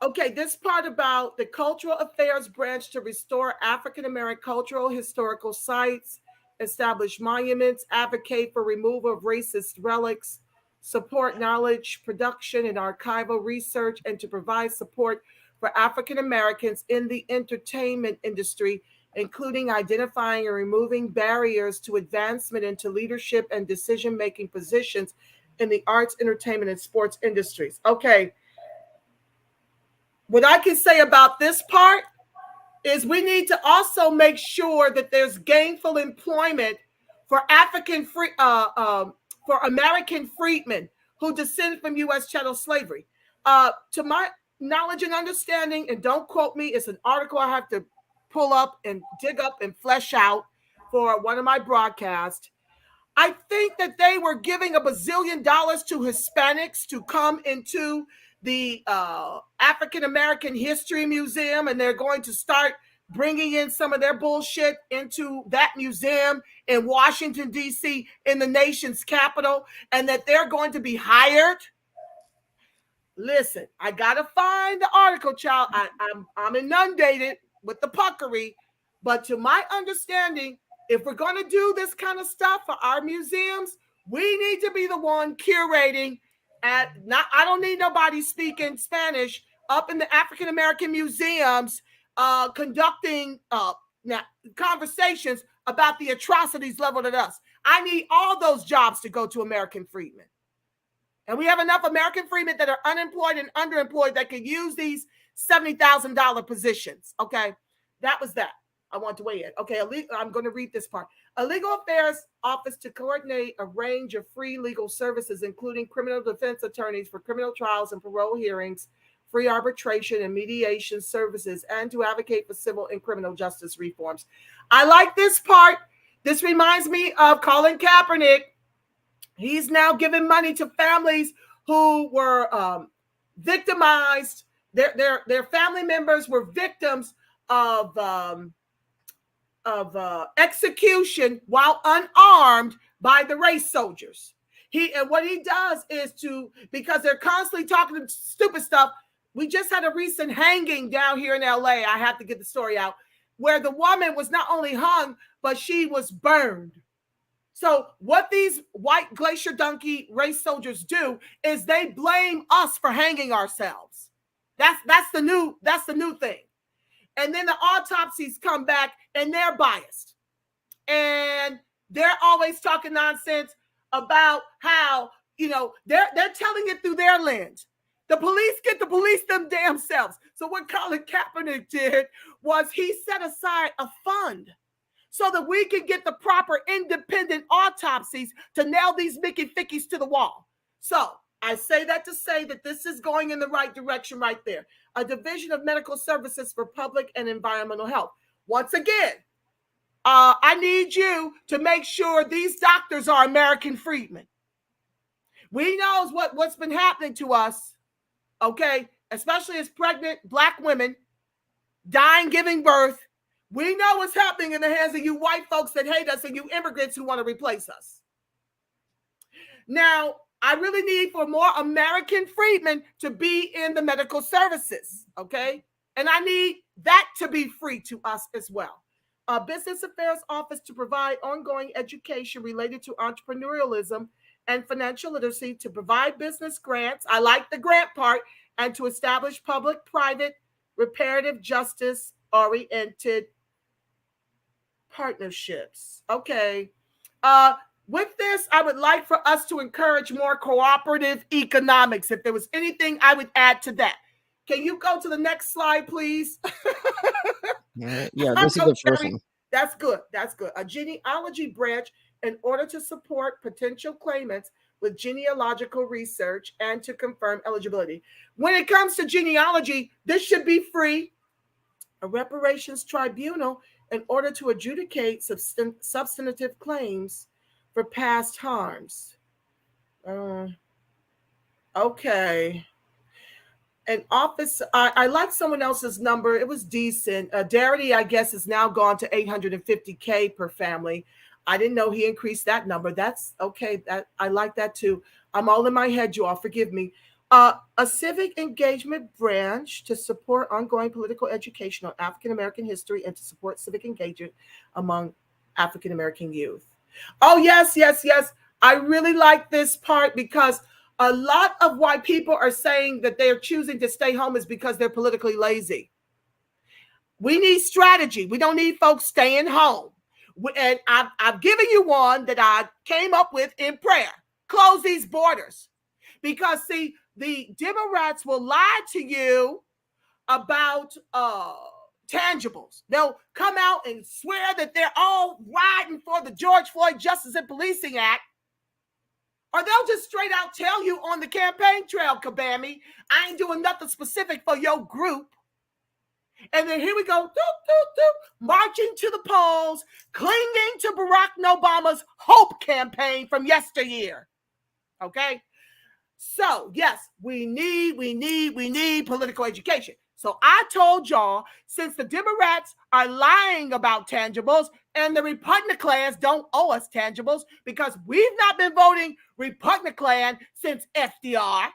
Okay, this part about the Cultural Affairs Branch to restore African-American cultural historical sites, establish monuments, advocate for removal of racist relics, support knowledge production and archival research, and to provide support for African Americans in the entertainment industry, including identifying and removing barriers to advancement into leadership and decision-making positions in the arts, entertainment, and sports industries. Okay. What I can say about this part is we need to also make sure that there's gainful employment for for American freedmen who descend from U.S. chattel slavery. To my knowledge and understanding, and don't quote me, it's an article I have to pull up and dig up and flesh out for one of my broadcasts. I think that they were giving $1 bazillion to Hispanics to come into the African American History Museum, and they're going to start bringing in some of their bullshit into that museum in Washington, D.C., in the nation's capital, and that they're going to be hired. Listen, I got to find the article, child. I'm inundated with the puckery, but to my understanding, if we're going to do this kind of stuff for our museums, we need to be the one curating. I don't need nobody speaking Spanish up in the African American museums, conducting conversations about the atrocities leveled at us. I need all those jobs to go to American freedmen. And we have enough American freedmen that are unemployed and underemployed that can use these $70,000 positions. Okay, that was that. I want to weigh in. Okay, I'm going to read this part. A legal affairs office to coordinate a range of free legal services, including criminal defense attorneys for criminal trials and parole hearings, free arbitration and mediation services, and to advocate for civil and criminal justice reforms. I like this part. This reminds me of Colin Kaepernick. He's now giving money to families who were victimized. Their family members were victims of execution while unarmed by the race soldiers. And what he does is because they're constantly talking stupid stuff. We just had a recent hanging down here in LA. I have to get the story out, where the woman was not only hung, but she was burned. So what these white glacier donkey race soldiers do is they blame us for hanging ourselves. That's the new thing. And then the autopsies come back and they're biased. And they're always talking nonsense about how, they're telling it through their lens. The police get to police them damn selves. So what Colin Kaepernick did was he set aside a fund so that we can get the proper independent autopsies to nail these Mickey Fickies to the wall. So I say that to say that this is going in the right direction right there. A division of medical services for public and environmental health. Once again, I need you to make sure these doctors are American freedmen. We know what's been happening to us, okay, especially as pregnant Black women dying, giving birth. We know what's happening in the hands of you white folks that hate us and you immigrants who want to replace us. Now, I really need for more American freedmen to be in the medical services, okay? And I need that to be free to us as well. A business affairs office to provide ongoing education related to entrepreneurialism and financial literacy, to provide business grants. I like the grant part. And to establish public-private reparative justice-oriented partnerships. Okay. With this, I would like for us to encourage more cooperative economics. If there was anything I would add to that. Can you go to the next slide, please? Yeah, this is the first one. That's good. That's good. A genealogy branch in order to support potential claimants with genealogical research and to confirm eligibility. When it comes to genealogy, this should be free. A reparations tribunal in order to adjudicate substantive claims for past harms. Okay. An office, I like someone else's number. It was decent. Darity, I guess, is now gone to $850K per family. I didn't know he increased that number. That's okay. I like that too. I'm all in my head, you all. Forgive me. A civic engagement branch to support ongoing political education on African American history and to support civic engagement among African American youth. Oh, yes, yes, yes. I really like this part because a lot of why people are saying that they're choosing to stay home is because they're politically lazy. We need strategy. We don't need folks staying home. And I've given you one that I came up with in prayer. close these borders. Because, see, the Democrats will lie to you about tangibles. They'll come out and swear that they're all riding for the George Floyd Justice and Policing Act. Or they'll just straight out tell you on the campaign trail, Kabami, I ain't doing nothing specific for your group. And then here we go, marching to the polls, clinging to Barack Obama's Hope campaign from yesteryear. Okay? So, yes, we need political education. So I told y'all, since the Democrats are lying about tangibles and the Republicans don't owe us tangibles because we've not been voting Republican since FDR.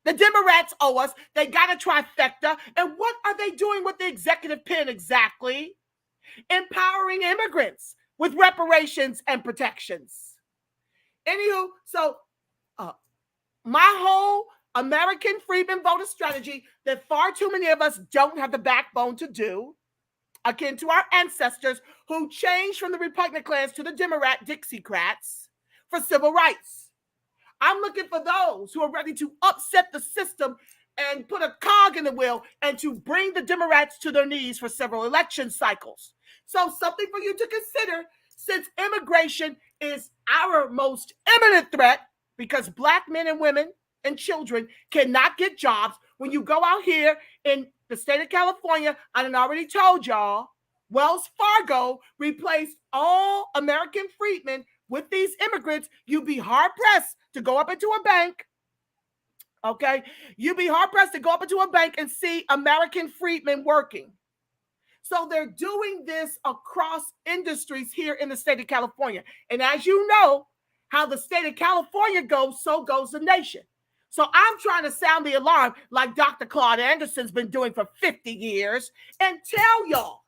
The Democrats owe us. They got a trifecta. And what are they doing with the executive pen exactly? Empowering immigrants with reparations and protections. Anywho, so my whole American Freedman voter strategy that far too many of us don't have the backbone to do, akin to our ancestors who changed from the Republicans to the Democrat Dixiecrats for civil rights. I'm looking for those who are ready to upset the system and put a cog in the wheel and to bring the Democrats to their knees for several election cycles. So something for you to consider, since immigration is our most imminent threat, because Black men and women and children cannot get jobs. When you go out here in the state of California, I done already told y'all, Wells Fargo replaced all American freedmen with these immigrants. You'd be hard-pressed to go up into a bank, okay? You'd be hard-pressed to go up into a bank and see American freedmen working. So they're doing this across industries here in the state of California. And as you know, how the state of California goes, so goes the nation. So I'm trying to sound the alarm like Dr. Claude Anderson's been doing for 50 years and tell y'all,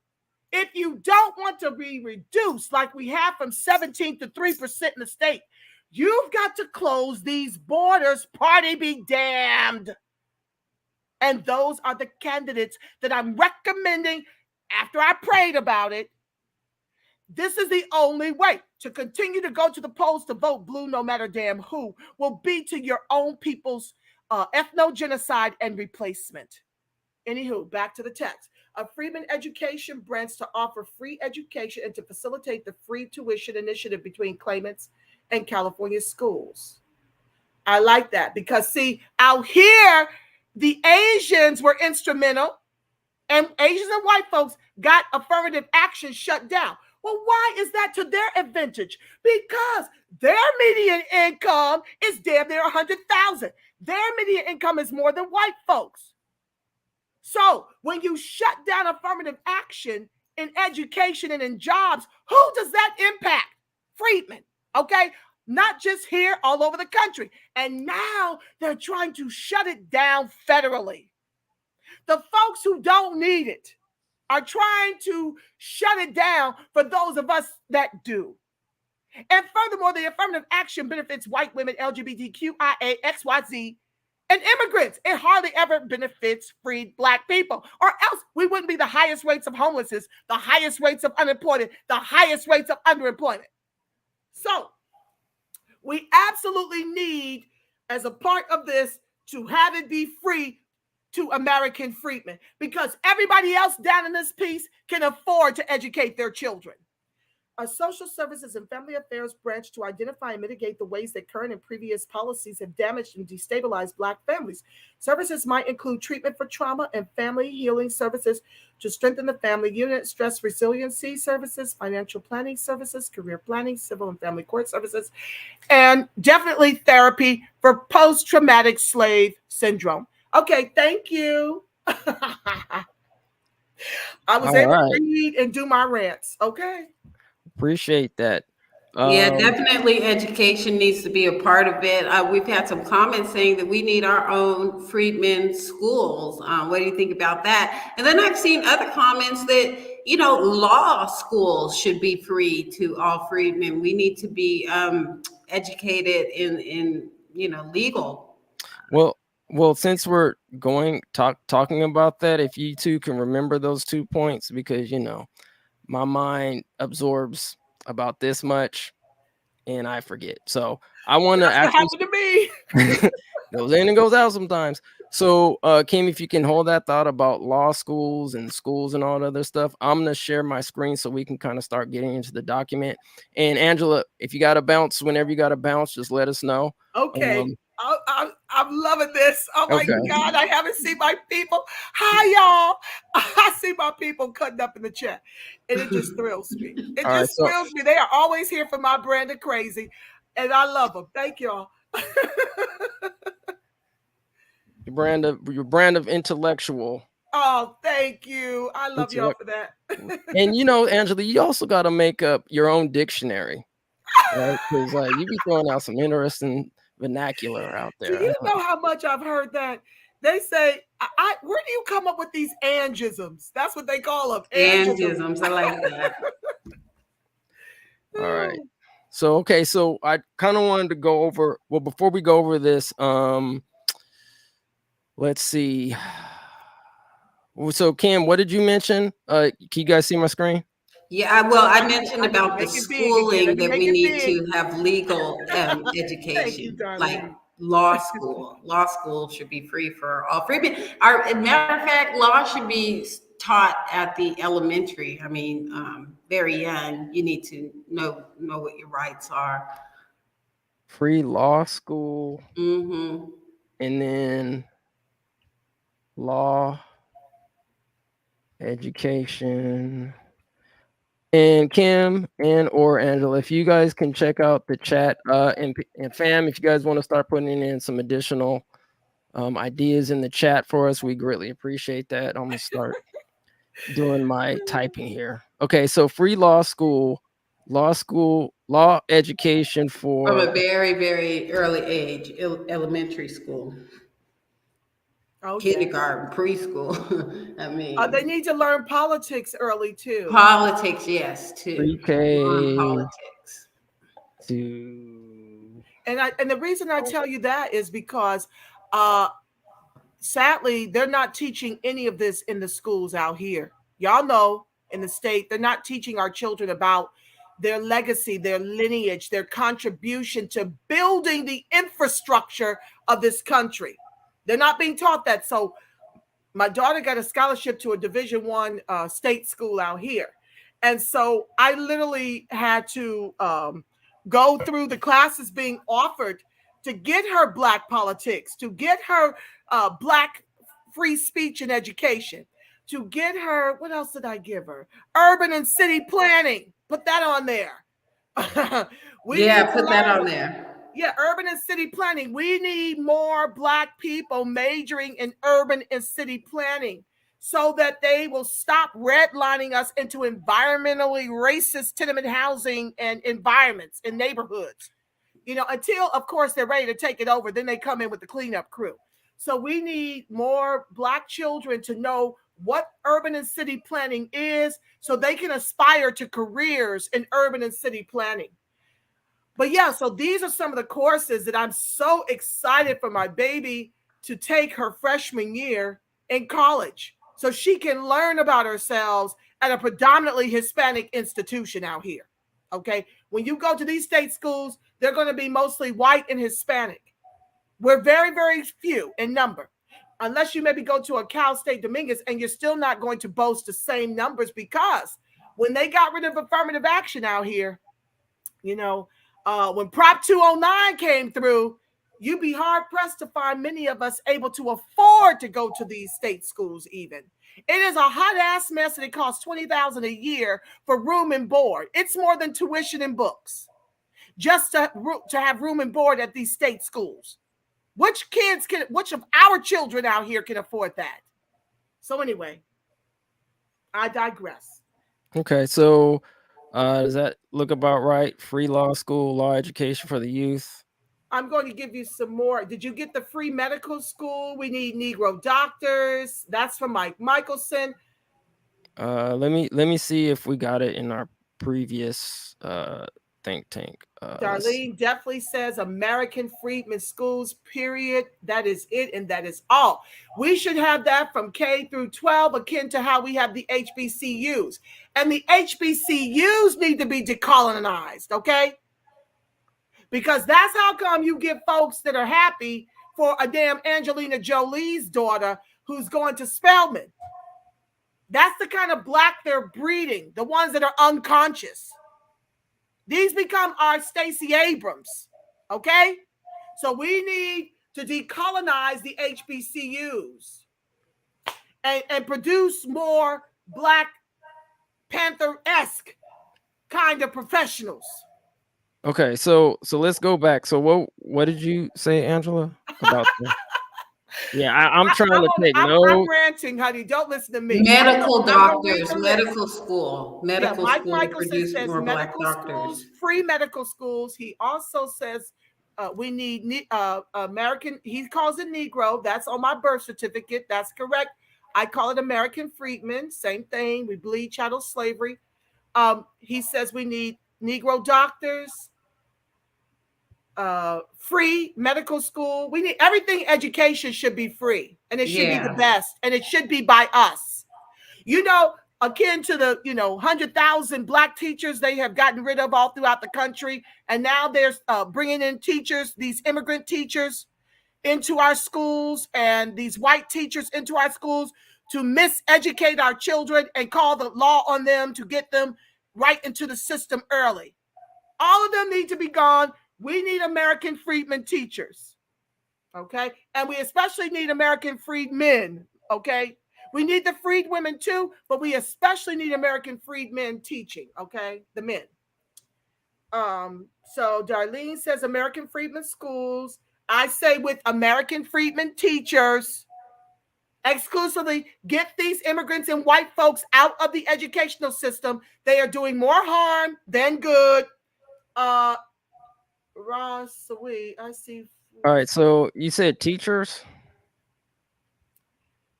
if you don't want to be reduced like we have from 17 to 3% in the state, you've got to close these borders, party be damned. And those are the candidates that I'm recommending after I prayed about it. This is the only way to continue to go to the polls to vote blue no matter damn who will be to your own people's ethno-genocide and replacement. Anywho, back to the text. A Freeman education branch to offer free education and to facilitate the free tuition initiative between claimants and California schools. I like that because, see, out here, the Asians were instrumental and Asians and white folks got affirmative action shut down. Well, why is that to their advantage? Because their median income is damn near 100,000. Their median income is more than white folks. So when you shut down affirmative action in education and in jobs, who does that impact? Freedmen, okay? Not just here, all over the country. And now they're trying to shut it down federally. The folks who don't need it are trying to shut it down for those of us that do. And furthermore, the affirmative action benefits white women, LGBTQIA, XYZ, and immigrants. It hardly ever benefits freed Black people, or else we wouldn't be the highest rates of homelessness, the highest rates of unemployment, the highest rates of underemployment. So we absolutely need, as a part of this, to have it be free to American freedmen, because everybody else down in this piece can afford to educate their children. A social services and family affairs branch to identify and mitigate the ways that current and previous policies have damaged and destabilized Black families. Services might include treatment for trauma and family healing services to strengthen the family unit, stress resiliency services, financial planning services, career planning, civil and family court services, and definitely therapy for post-traumatic slave syndrome. Okay, thank you. I was able to read and do my rants. Okay. Appreciate that. Yeah, definitely education needs to be a part of it. We've had some comments saying that we need our own Freedmen schools. What do you think about that? And then I've seen other comments that, you know, law schools should be free to all freedmen. We need to be educated in you know, legal. Well, since we're talking about that, if you two can remember those 2 points, because, you know, my mind absorbs about this much and I forget. So I want to That's actually. what happened to me. Goes in and goes out sometimes. So, Kim, if you can hold that thought about law schools and schools and all that other stuff, I'm going to share my screen so we can kind of start getting into the document. And Angela, if you got to bounce, whenever you got to bounce, just let us know. Okay. I'm loving this. Oh my God, I haven't seen my people. Hi, y'all. I see my people cutting up in the chat. And it just thrills me. It just thrills me. They are always here for my brand of crazy. And I love them. Thank y'all. Your brand of intellectual. Oh, thank you. I love y'all for that. And you know, Angela, you also got to make up your own dictionary, right? Because you be throwing out some interesting vernacular out there. Do you know how much I've heard that? They say, where do you come up with these angisms? That's what they call them. Angisms. I like that. All right. So, so I kind of wanted to go over, well, before we go over this, let's see. So, Kim, what did you mention? Can you guys see my screen? Yeah, well, I mentioned about the schooling that we need to have legal education, like law school. Law school should be free for all. Freeman, as a matter of fact, law should be taught at the elementary. I mean, very young. You need to know what your rights are. Free law school. Mm-hmm. And then law education. And Kim or Angela, if you guys can check out the chat, and fam, if you guys want to start putting in some additional ideas in the chat for us, we greatly appreciate that. I'm gonna start doing my typing here. Okay, so free law education for from a very, very early age, elementary school. Kindergarten, preschool. I mean, they need to learn politics early too. Politics, yes, too. Pre-K politics. And the reason I tell you that is because, sadly, they're not teaching any of this in the schools out here. Y'all know in the state, they're not teaching our children about their legacy, their lineage, their contribution to building the infrastructure of this country. They're not being taught that. So my daughter got a scholarship to a Division I state school out here. And so I literally had to go through the classes being offered to get her Black politics, to get her Black free speech and education, to get her, what else did I give her? Urban and city planning. Put that on there. Put that on there. Yeah, urban and city planning. We need more Black people majoring in urban and city planning so that they will stop redlining us into environmentally racist tenement housing and environments and neighborhoods. You know, until, of course, they're ready to take it over. Then they come in with the cleanup crew. So we need more Black children to know what urban and city planning is so they can aspire to careers in urban and city planning. But yeah, so these are some of the courses that I'm so excited for my baby to take her freshman year in college so she can learn about ourselves at a predominantly Hispanic institution out here. Okay. When you go to these state schools, they're going to be mostly white and Hispanic. We're very, very few in number, unless you maybe go to a Cal State Dominguez, and you're still not going to boast the same numbers, because when they got rid of affirmative action out here, you know, when Prop 209 came through, you'd be hard pressed to find many of us able to afford to go to these state schools even. It is a hot ass mess, and it costs $20,000 a year for room and board. It's more than tuition and books just to have room and board at these state schools. Which of our children out here can afford that? So anyway, I digress. Okay, so does that look about right? Free law school, law education for the youth. I'm going to give you some more. Did you get the free medical school? We need Negro doctors. That's from Mike Michelson. Let me see if we got it in our previous think tank. Darlene definitely says American Freedman schools, period. That is it, and that is all. We should have that from K through 12, akin to how we have the HBCUs. And the HBCUs need to be decolonized, okay? Because that's how come you get folks that are happy for a damn Angelina Jolie's daughter who's going to Spelman. That's the kind of black they're breeding, the ones that are unconscious. These become our Stacey Abrams, okay? So we need to decolonize the HBCUs and produce more Black Panther-esque kind of professionals. Okay, so let's go back. So what did you say, Angela? About yeah, I'm trying to take notes. I'm ranting, honey. Don't listen to me. Medical doctors, medical school, medical Mike school to produce says more Black doctors. Schools, free medical schools. He also says we need American. He calls it Negro. That's on my birth certificate. That's correct. I call it American Freedmen. Same thing. We bleed chattel slavery. He says we need Negro doctors, free medical school. We need everything. Education should be free, and it should be the best, and it should be by us. You know, akin to the 100,000 Black teachers they have gotten rid of all throughout the country, and now they're bringing in teachers, these immigrant teachers, into our schools, and these white teachers into our schools to miseducate our children and call the law on them to get them right into the system early. All of them need to be gone. We need American Freedmen teachers, okay? And we especially need American Freedmen, okay? We need the freed women too, but we especially need American Freedmen teaching, okay? The men. So Darlene says American Freedmen schools. I say with American Freedmen teachers, exclusively get these immigrants and white folks out of the educational system. They are doing more harm than good. Ross, I see. All right, so you said teachers?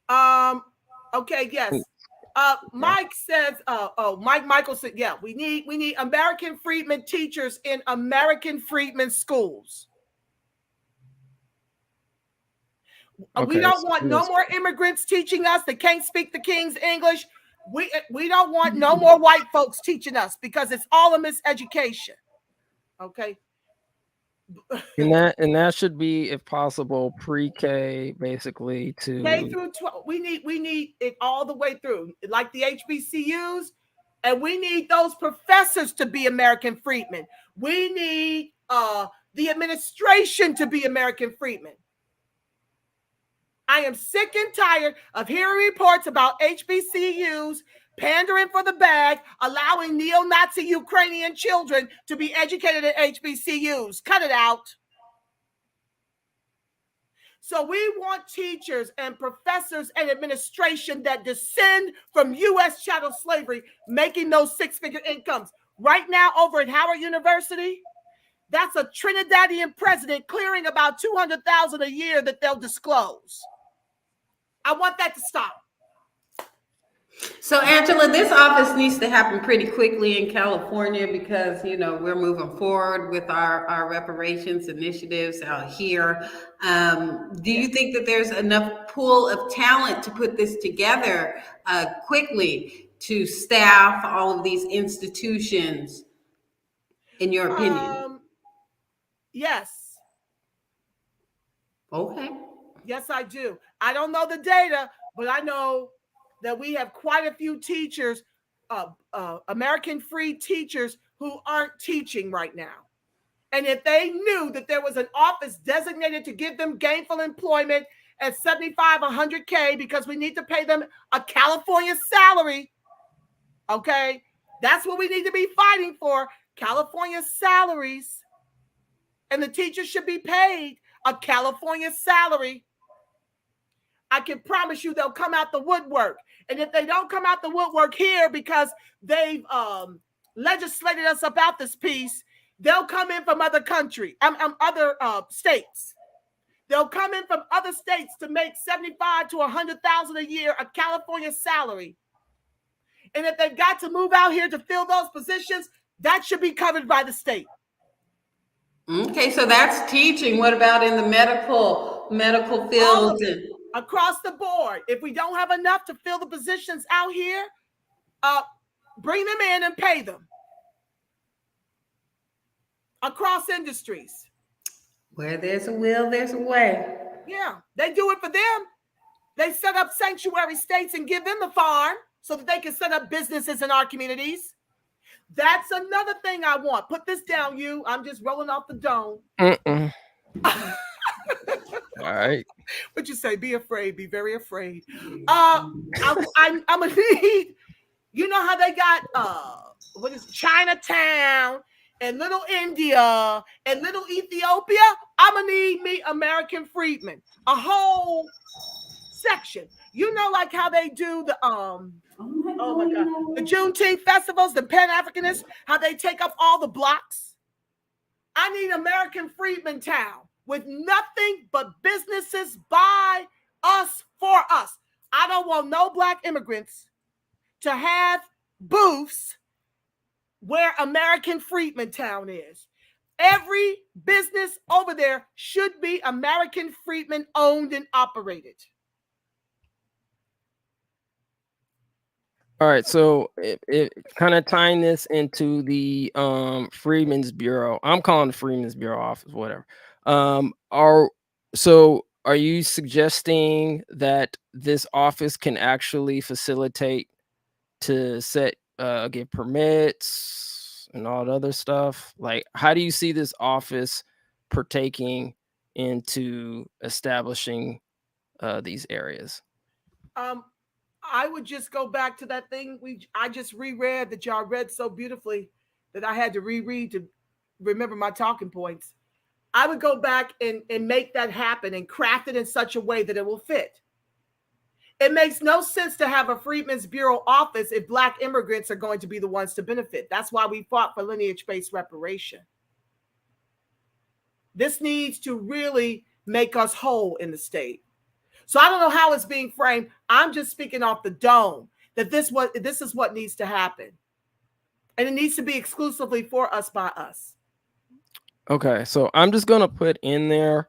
Okay, yes. Mike says, Michael said, yeah, we need American Freedmen teachers in American Freedmen schools. Okay, we don't want no more immigrants teaching us that can't speak the King's English. We don't want no more white folks teaching us because it's all a miseducation. Okay. And that should be, if possible, pre-K, basically to K through 12. We need it all the way through, like the HBCUs, and we need those professors to be American Freedmen. We need the administration to be American Freedmen. I am sick and tired of hearing reports about HBCUs pandering for the bag, allowing neo-Nazi Ukrainian children to be educated at HBCUs. Cut it out. So we want teachers and professors and administration that descend from U.S. chattel slavery, making those six-figure incomes. Right now, over at Howard University, that's a Trinidadian president clearing about $200,000 a year that they'll disclose. I want that to stop. So, Angela, this office needs to happen pretty quickly in California because, we're moving forward with our reparations initiatives out here. Do you think that there's enough pool of talent to put this together quickly to staff all of these institutions, in your opinion? Yes. Okay. Yes, I do. I don't know the data, but I know that we have quite a few teachers, American free teachers who aren't teaching right now. And if they knew that there was an office designated to give them gainful employment at $75, $100K, because we need to pay them a California salary, okay? That's what we need to be fighting for, California salaries. And the teachers should be paid a California salary. I can promise you they'll come out the woodwork. And if they don't come out the woodwork here because they've legislated us about this piece, they'll come in from other states. They'll come in from other states to make $75,000 to $100,000 a year, a California salary. And if they've got to move out here to fill those positions, that should be covered by the state. Okay, so that's teaching. What about in the medical field? Across the board. If we don't have enough to fill the positions out here, bring them in and pay them. across industries. Where there's a will, there's a way. Yeah, they do it for them. They set up sanctuary states and give them the farm so that they can set up businesses in our communities. That's another thing I want. Put this down, you. I'm just rolling off the dome. All right. What you say? Be afraid. Be very afraid. I'm gonna need. You know how they got what is Chinatown and Little India and Little Ethiopia? I'm gonna need me American Freedmen, a whole section. You know, like how they do the oh my God, the Juneteenth festivals, the Pan-Africanists, how they take up all the blocks. I need American Freedman Town with nothing but businesses by us, for us. I don't want no Black immigrants to have booths where American Freedman Town is. Every business over there should be American Freedman owned and operated. All right, so it kind of tying this into the Freedmen's Bureau. I'm calling the Freedmen's Bureau office, whatever. Are you suggesting that this office can actually facilitate to give permits and all the other stuff? Like, how do you see this office partaking into establishing these areas? I would just go back to that thing I just reread that y'all read so beautifully that I had to reread to remember my talking points. I would go back and make that happen and craft it in such a way that it will fit. It makes no sense to have a Freedmen's Bureau office if Black immigrants are going to be the ones to benefit. That's why we fought for lineage-based reparation. This needs to really make us whole in the state. So I don't know how it's being framed. I'm just speaking off the dome that this is what needs to happen. And it needs to be exclusively for us, by us. Okay, so I'm just going to put in there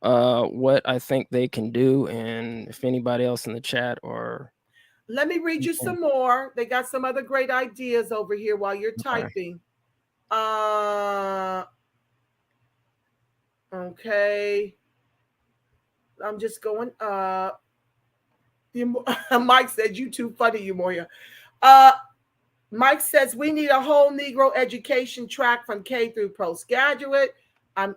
what I think they can do, and if anybody else in the chat or... Let me read you some more. They got some other great ideas over here while you're typing. Okay. I'm just going up. Mike said, you too funny, Umoya. Mike says, we need a whole Negro education track from K through postgraduate. I'm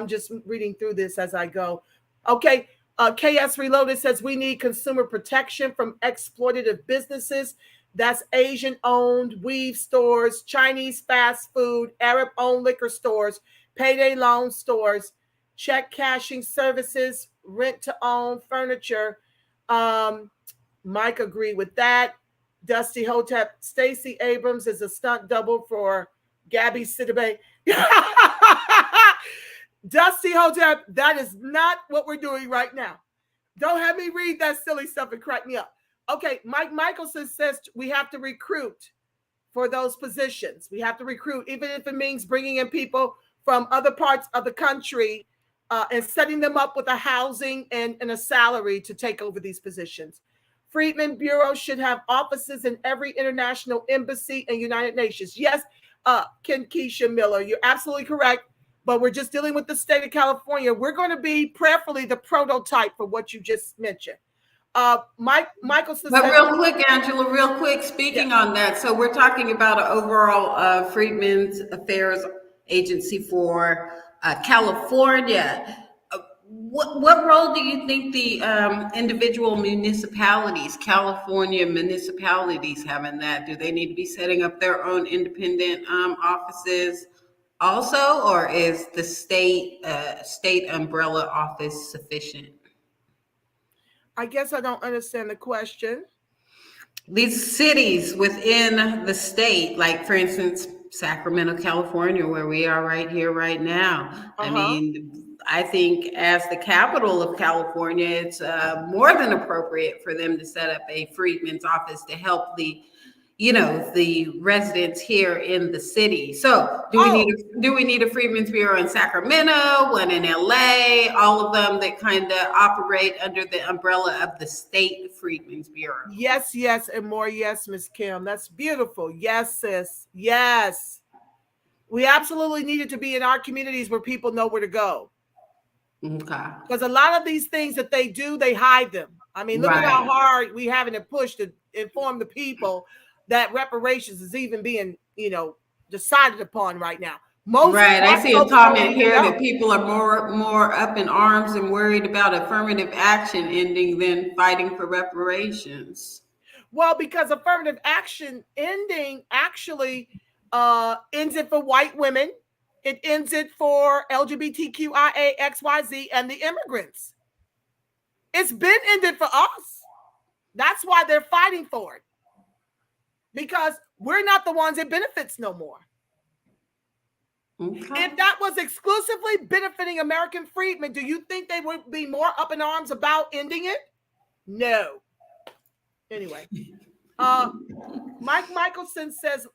just reading through this as I go. Okay. KS Reloaded says, we need consumer protection from exploitative businesses. That's Asian-owned weave stores, Chinese fast food, Arab-owned liquor stores, payday loan stores, check cashing services, rent-to-own furniture. Mike agreed with that. Dusty Hotep, Stacey Abrams is a stunt double for Gabby Sidibe. Dusty Hotep, that is not what we're doing right now. Don't have me read that silly stuff and crack me up. Okay, Mike Michelson says we have to recruit for those positions. We have to recruit, even if it means bringing in people from other parts of the country and setting them up with a housing and a salary to take over these positions. Freedmen Bureau should have offices in every international embassy and United Nations. Yes, Ken Keisha Miller, you're absolutely correct, but we're just dealing with the state of California. We're going to be prayerfully the prototype for what you just mentioned. Michael says, but real quick, Angela, real quick, speaking on that. So we're talking about an overall Freedmen's Affairs Agency for California. What role do you think the individual municipalities, California municipalities, have in that? Do they need to be setting up their own independent offices also, or is the state umbrella office sufficient? I guess I don't understand the question. These cities within the state, like for instance, Sacramento, California, where we are right here, right now. I mean, I think as the capital of California, it's more than appropriate for them to set up a Freedmen's office to help the residents here in the city. So do we need a Freedmen's Bureau in Sacramento, one in LA, all of them that kind of operate under the umbrella of the state Freedmen's Bureau? Yes, yes, and more yes, Miss Kim. That's beautiful. Yes, sis. Yes. We absolutely need it to be in our communities where people know where to go. Okay. Because a lot of these things that they do, they hide them. I mean, look at how hard we having to push to inform the people that reparations is even being, decided upon right now. I see a comment here that people are more up in arms and worried about affirmative action ending than fighting for reparations. Well, because affirmative action ending actually ends it for white women. It ends it for LGBTQIA, XYZ, and the immigrants. It's been ended for us. That's why they're fighting for it. Because we're not the ones it benefits no more. Okay. If that was exclusively benefiting American freedmen, do you think they would be more up in arms about ending it? No. Anyway, Mike Michelson says,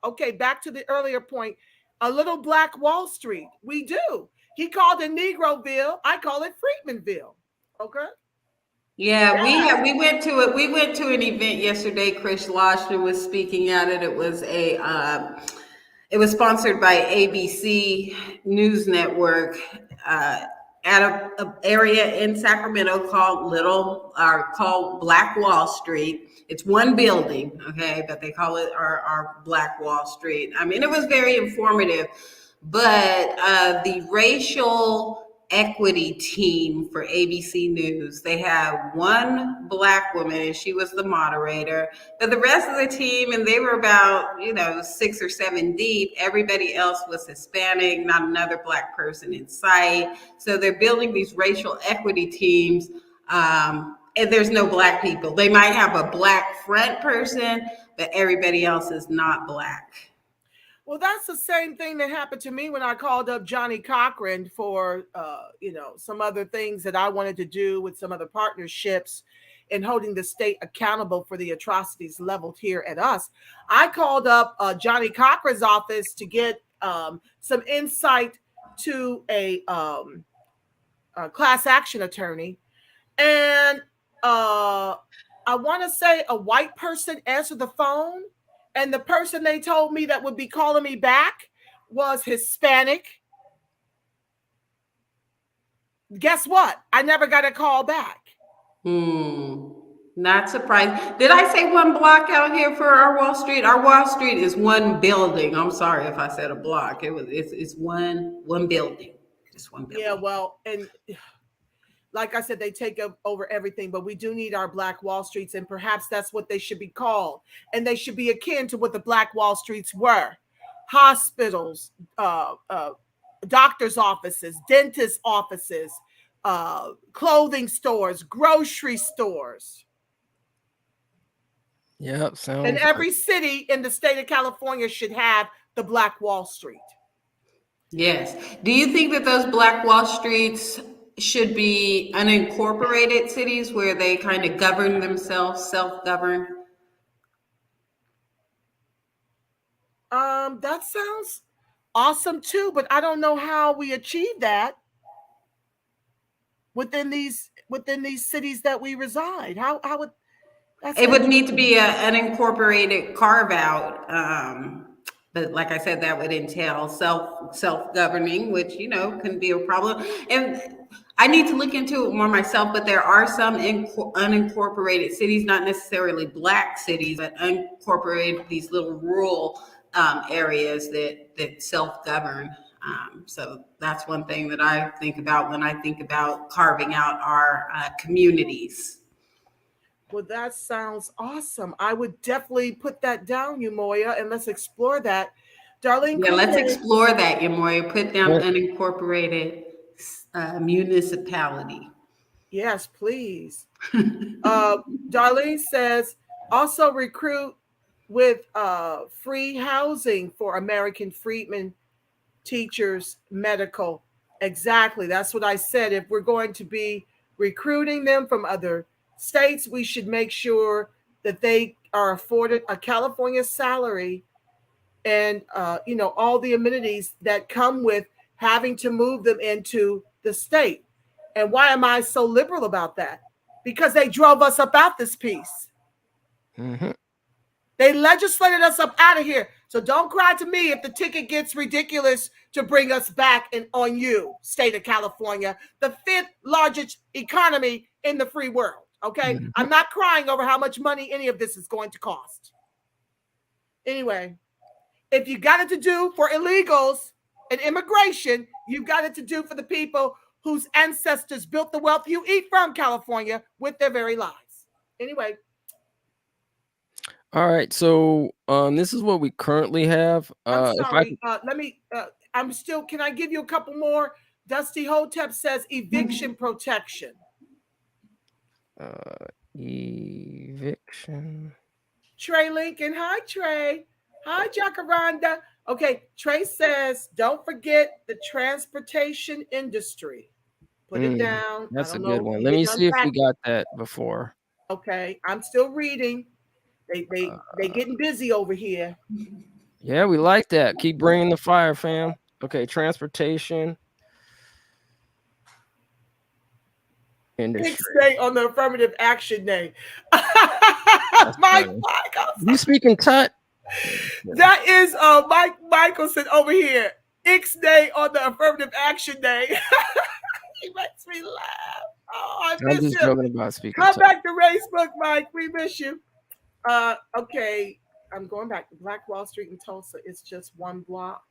okay, back to the earlier point, a little black Wall Street. We do. He called it Negroville. I call it Freedmanville. Okay. Yeah, we went to it. We went to an event yesterday. Chris Loshner was speaking at it. It was it was sponsored by ABC News Network at a area in Sacramento called Black Wall Street. It's one building, okay, but they call it our Black Wall Street. I mean, it was very informative, but the racial equity team for ABC News, they have one black woman and she was the moderator, but the rest of the team, and they were about 6 or 7 deep, everybody else was Hispanic, not another black person in sight. So they're building these racial equity teams, and there's no black people. They might have a black front person, but everybody else is not black. Well, that's the same thing that happened to me when I called up Johnny Cochran for, some other things that I wanted to do with some other partnerships and holding the state accountable for the atrocities leveled here at us. I called up Johnny Cochran's office to get some insight to a class action attorney. And I want to say a white person answered the phone. And the person they told me that would be calling me back was Hispanic. Guess what? I never got a call back. Not surprised. Did I say one block out here for our Wall Street? Our Wall Street is one building. I'm sorry if I said a block. It's one building. Just one building. Yeah, well, and like I said, they take over everything, but we do need our Black Wall Streets, and perhaps that's what they should be called. And they should be akin to what the Black Wall Streets were. Hospitals, doctor's offices, dentist offices, clothing stores, grocery stores. Yep. And every city in the state of California should have the Black Wall Street. Yes. Do you think that those Black Wall Streets should be unincorporated cities where they kind of govern themselves, self-govern? That sounds awesome too, but I don't know how we achieve that within these cities that we reside. How would it would need to be an unincorporated carve out. But like I said, that would entail self-governing, which, can be a problem. And I need to look into it more myself, but there are some unincorporated cities, not necessarily black cities, but unincorporated, these little rural areas that self-govern. So that's one thing that I think about when I think about carving out our communities. Well, that sounds awesome. I would definitely put that down, Umoya, and let's explore that. Darlene. Yeah, let's explore that, Umoya. Put down unincorporated municipality. Yes, please. Darlene says, also recruit with free housing for American freedmen, teachers, medical. Exactly. That's what I said. If we're going to be recruiting them from other states, we should make sure that they are afforded a California salary and, all the amenities that come with having to move them into the state. And why am I so liberal about that? Because they drove us up out this piece. Mm-hmm. They legislated us up out of here. So don't cry to me if the ticket gets ridiculous to bring us back on you, state of California, the 5th largest economy in the free world. Okay. I'm not crying over how much money any of this is going to cost. Anyway, if you got it to do for illegals and immigration, you got it to do for the people whose ancestors built the wealth you eat from, California, with their very lives. Anyway. All right, so this is what we currently have. I'm sorry. Let me. I'm still. Can I give you a couple more? Dusty Hotep says eviction protection. Eviction. Trey Lincoln. Hi, Trey. Hi, Jacaranda. Okay, Trey says, don't forget the transportation industry. Put it down. That's a good one. Let me see if we got that before. Okay, I'm still reading. They getting busy over here. Yeah, we like that. Keep bringing the fire, fam. Okay, transportation industry. 6th day on the affirmative action day. Mike Michaelson. You speaking Tut? That is Mike Michelson over here. X day on the affirmative action day. He makes me laugh. Oh, I miss just you. joking about speaking Come Tut. back to Facebook, Mike. We miss you. Okay, I'm going back to Black Wall Street in Tulsa. It's just one block.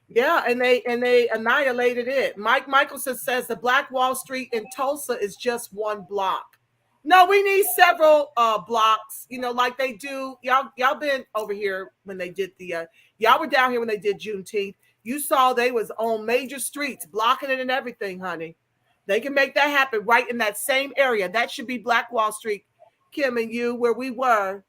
Yeah, and they annihilated it. Mike Michelson says the Black Wall Street in Tulsa is just one block. No, we need several blocks, you know, like they do. Y'all been over here when they did the y'all were down here when they did Juneteenth. You saw they was on major streets blocking it and everything, honey. They can make that happen right in that same area. That should be Black Wall Street, Kim and you, where we were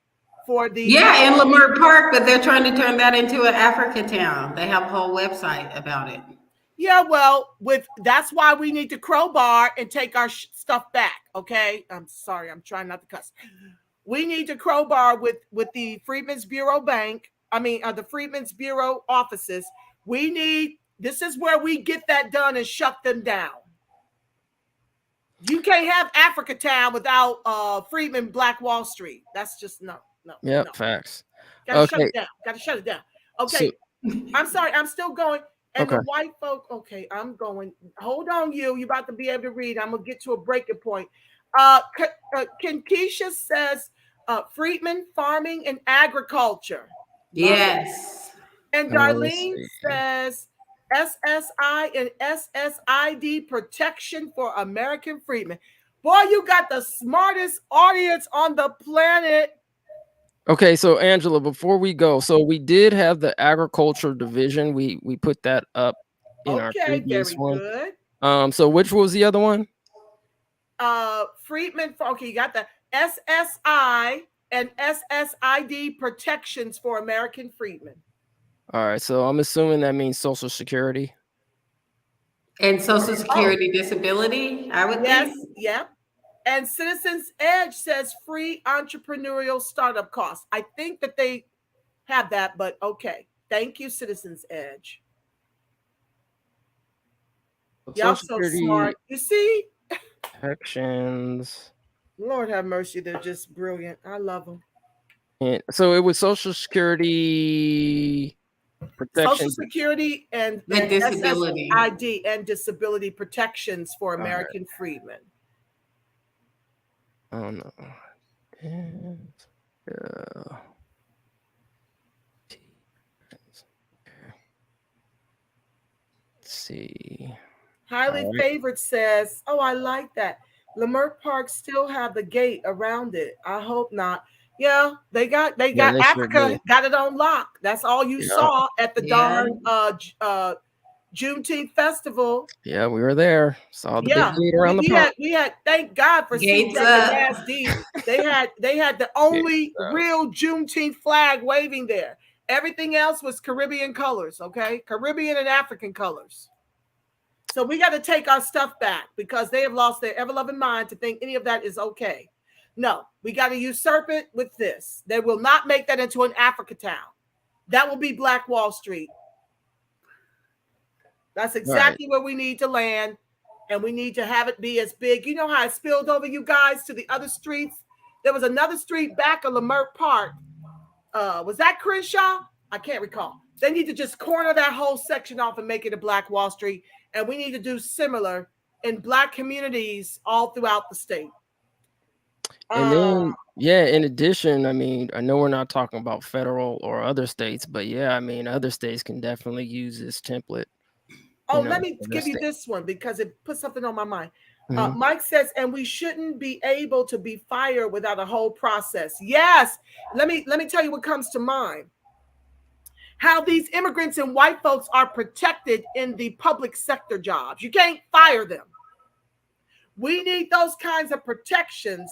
for the in Leimert Park, but they're trying to turn that into an Africa town. They have a whole website about it. Yeah, well, that's why we need to crowbar and take our stuff back. Okay, I'm sorry, I'm trying not to cuss. We need to crowbar with the Freedmen's Bureau Bank. I mean, the Freedmen's Bureau offices. This is where we get that done and shut them down. You can't have Africa Town without Freedman Black Wall Street. That's just no. Yep, no. facts. Gotta shut it down. Gotta shut it down. Okay. So, I'm sorry. I'm still going. And okay. the white folk, okay, I'm going. Hold on, you're about to be able to read. I'm gonna get to a breaking point. Keisha says Freedman farming and agriculture. Yes. And Darlene says SSI and SSID protection for American freedmen. Boy, you got the smartest audience on the planet. Okay, so Angela, before we go, so we did have the agriculture division. We put that up in our previous one. Good. So which was the other one? Freedman. Okay, you got the SSI and SSID protections for American freedmen. All right, so I'm assuming that means Social Security. And Social Security disability, I would think. Yeah. And Citizens Edge says free entrepreneurial startup costs. I think that they have that, but okay. Thank you, Citizens Edge. Y'all so smart. You see? Protections. Lord have mercy. They're just brilliant. I love them. And so it was Social Security protection. Social Security and disability. SSID and disability protections for American freedmen. Oh no. Let's see. Highly favored says, oh, I like that. Leimert Park still have the gate around it. I hope not. Yeah, they got Africa got it on lock. That's all you saw at the darn Juneteenth festival. Yeah, we were there. Saw the big gate around the park. We had thank God for Gates CJD. They had the only real Juneteenth flag waving there. Everything else was Caribbean colors, okay? Caribbean and African colors. So we got to take our stuff back because they have lost their ever-loving mind to think any of that is okay. No, we got to usurp it with this. They will not make that into an Africa town. That will be Black Wall Street. That's exactly where we need to land, and we need to have it be as big. You know how it spilled over, you guys, to the other streets? There was another street back of Leimert Park. Was that Crenshaw? I can't recall. They need to just corner that whole section off and make it a Black Wall Street. And we need to do similar in Black communities all throughout the state. And then, yeah, in addition, I mean, I know we're not talking about federal or other states, but yeah, I mean, other states can definitely use this template. Let me give you this one because it put something on my mind. Mike says, and we shouldn't be able to be fired without a whole process. Yes. Let me tell you what comes to mind. How these immigrants and white folks are protected in the public sector jobs. You can't fire them. We need those kinds of protections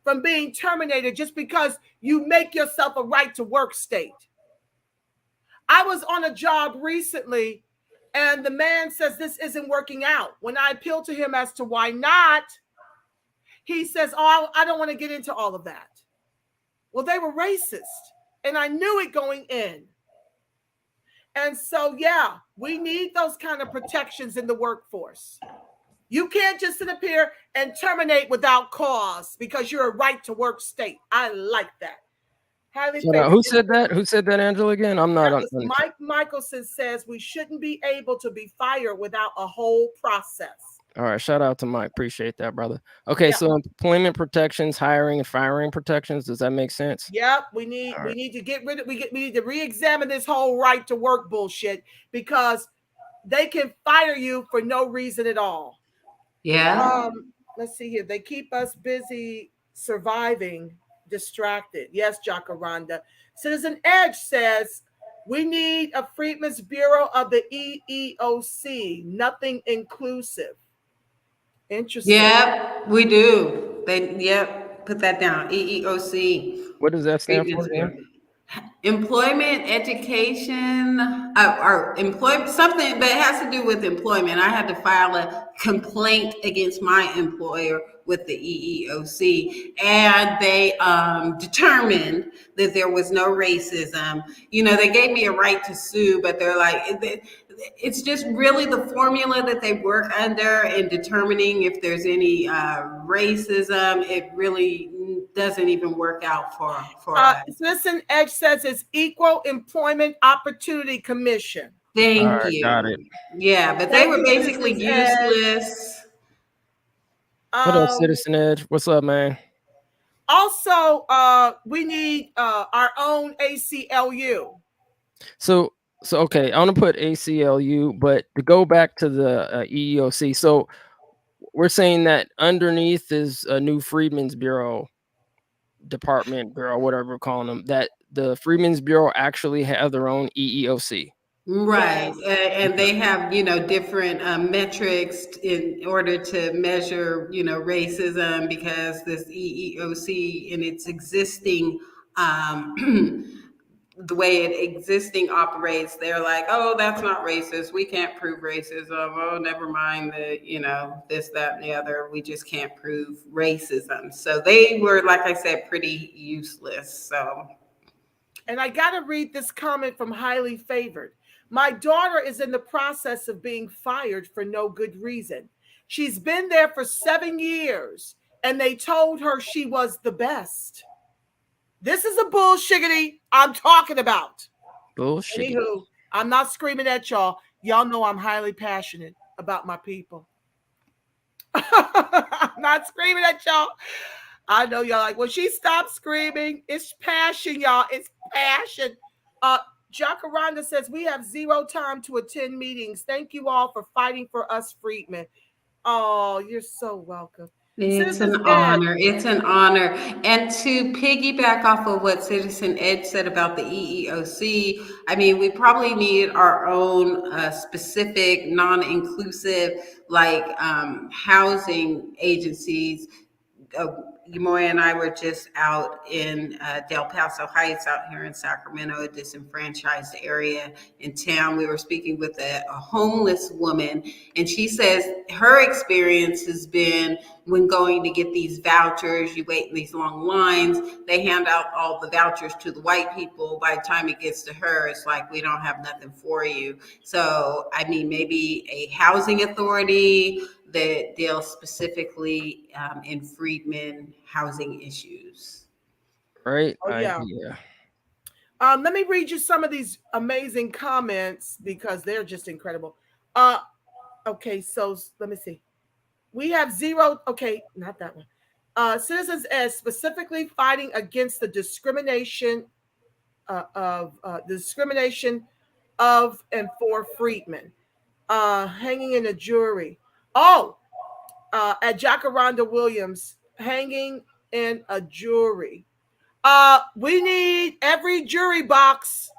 from being terminated just because you make yourself a right to work state. I was on a job recently and the man says this isn't working out. When I appealed to him as to why not, he says, oh, I don't want to get into all of that. Well, they were racist and I knew it going in. And so, yeah, we need those kind of protections in the workforce. You can't just sit up here and terminate without cause because you're a right to work state. I like that. Who said that? Who said that, Angela, again? I'm not on. Mike Michelson says we shouldn't be able to be fired without a whole process. All right, shout out to Mike. Appreciate that, brother. Okay, yeah. So employment protections, hiring and firing protections. Does that make sense? Yep, we need to get rid of we need to re-examine this whole right to work bullshit because they can fire you for no reason at all. Yeah. Let's see here. They keep us busy surviving, distracted. Yes, Jacaranda. Citizen Edge says we need a Freedmen's Bureau of the EEOC. Nothing inclusive. Interesting. Yeah, we do. Put that down. EEOC. What does that stand for? Employment, education, or employment, something that has to do with employment. I had to file a complaint against my employer with the EEOC, and they determined that there was no racism. You know, they gave me a right to sue, but they're like, it's just really the formula that they work under in determining if there's any racism. It really doesn't even work out for us. Citizen Edge says it's Equal Employment Opportunity Commission. Thank you. Got it. Yeah, but they were basically useless. What up, Citizen Edge? What's up, man? Also, we need our own ACLU. So okay, I'm gonna put ACLU, but to go back to the EEOC, so we're saying that underneath is a new Freedmen's Bureau, Department Bureau, whatever we're calling them, that the Freedmen's Bureau actually have their own EEOC. Right. And they have, different metrics in order to measure, racism, because this EEOC in its existing, the way it existing operates, they're like, oh, that's not racist. We can't prove racism. Oh, never mind the, this, that, and the other. We just can't prove racism. So they were, like I said, pretty useless. So. And I got to read this comment from Highly Favored. My daughter is in the process of being fired for no good reason. She's been there for 7 years, and they told her she was the best. This is a bullshiggity I'm talking about. Bullshit. Anywho, I'm not screaming at y'all. Y'all know I'm highly passionate about my people. I'm not screaming at y'all. I know y'all like, when she stops screaming, it's passion, y'all. It's passion. Jacaranda says, we have 0 time to attend meetings. Thank you all for fighting for us Freedmen. Oh, you're so welcome. It's an honor. It's an honor. And to piggyback off of what Citizen Ed said about the EEOC, I mean, we probably need our own specific, non-inclusive, like housing agencies. Moya and I were just out in Del Paso Heights, out here in Sacramento, a disenfranchised area in town. We were speaking with a homeless woman, and she says her experience has been when going to get these vouchers, you wait in these long lines, they hand out all the vouchers to the white people. By the time it gets to her, it's like, we don't have nothing for you. So, I mean, maybe a housing authority that deals specifically in Freedman housing issues. Right? Oh, yeah. Let me read you some of these amazing comments because they're just incredible. Okay, so let me see. We have zero. Okay, not that one. Citizens as specifically fighting against the discrimination of and for Freedman, hanging in a jury. Oh, at Jacaranda Williams, hanging in a jury. We need every jury box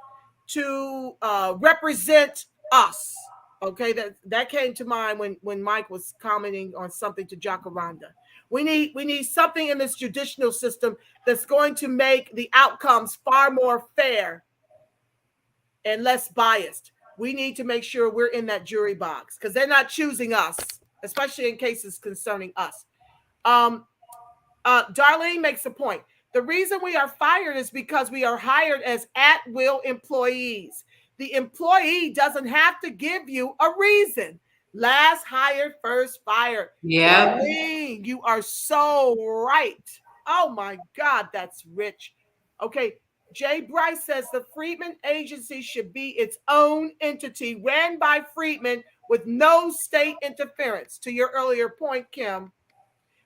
to represent us. Okay, that came to mind when Mike was commenting on something to Jacaranda. We need something in this judicial system that's going to make the outcomes far more fair and less biased. We need to make sure we're in that jury box because they're not choosing us, especially in cases concerning us. Darlene makes a point. The reason we are fired is because we are hired as at-will employees. The employee doesn't have to give you a reason. Last hired, first fired. Yeah. Darlene, you are so right. Oh my God, that's rich. Okay, Jay Bryce says the Freedman Agency should be its own entity ran by Freedman with no state interference. To your earlier point, Kim,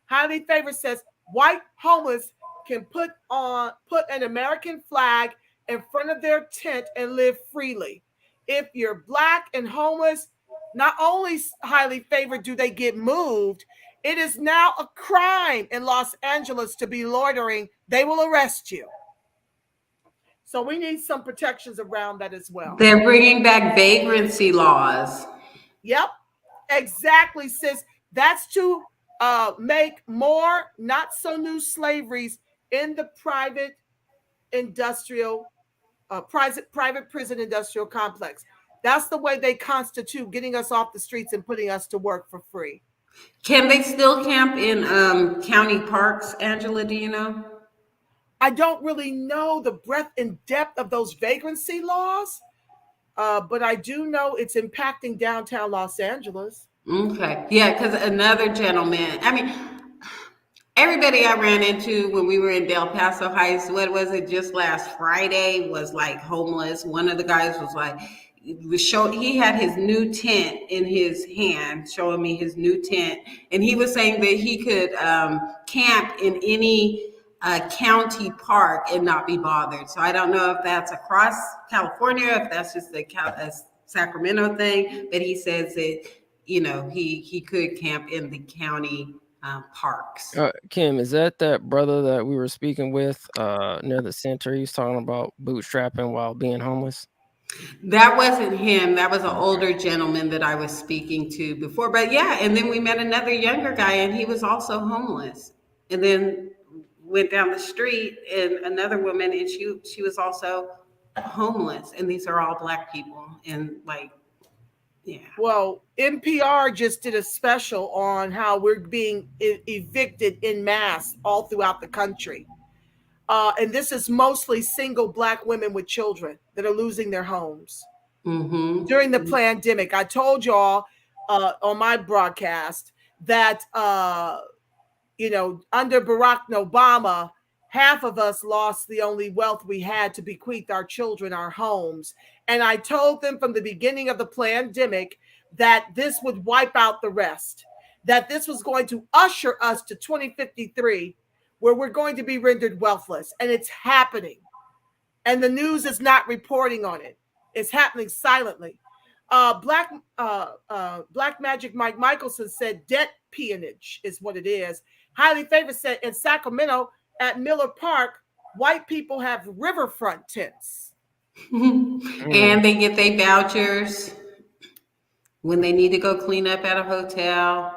Highly Favored says white homeless can put an American flag in front of their tent and live freely. If you're Black and homeless, not only Highly Favored do they get moved, it is now a crime in Los Angeles to be loitering. They will arrest you. So we need some protections around that as well. They're bringing back vagrancy laws. Yep, exactly, sis. That's to make more not so new slaveries in the private industrial, private prison industrial complex. That's the way they constitute getting us off the streets and putting us to work for free. Can they still camp in county parks, Angela? Do you know? I don't really know the breadth and depth of those vagrancy laws, but I do know it's impacting downtown Los Angeles. Okay. Yeah, because another gentleman, I mean, everybody I ran into when we were in Del Paso Heights, what was it, just last Friday, was like homeless. One of the guys was like, he had his new tent in his hand, showing me his new tent. And he was saying that he could camp in any county park and not be bothered. So I don't know if that's across California, if that's just a Sacramento thing, but he says that, you know, he could camp in the county parks. Kim, is that brother that we were speaking with near the center? He was talking about bootstrapping while being homeless. That wasn't him. That was an older gentleman that I was speaking to before. But yeah, and then we met another younger guy, and he was also homeless. And then went down the street, and another woman, and she was also homeless. And these are all Black people, and like, yeah. Well, NPR just did a special on how we're being evicted en masse all throughout the country. And this is mostly single Black women with children that are losing their homes. Mm-hmm. During the pandemic. I told y'all on my broadcast that, you know, under Barack Obama, half of us lost the only wealth we had to bequeath our children, our homes. And I told them from the beginning of the pandemic that this would wipe out the rest, that this was going to usher us to 2053, where we're going to be rendered wealthless. And it's happening. And the news is not reporting on it. It's happening silently. Black Magic Mike Michelson said debt peonage is what it is. Highly Favored said in Sacramento at Miller Park, white people have riverfront tents. And they get their vouchers when they need to go clean up at a hotel.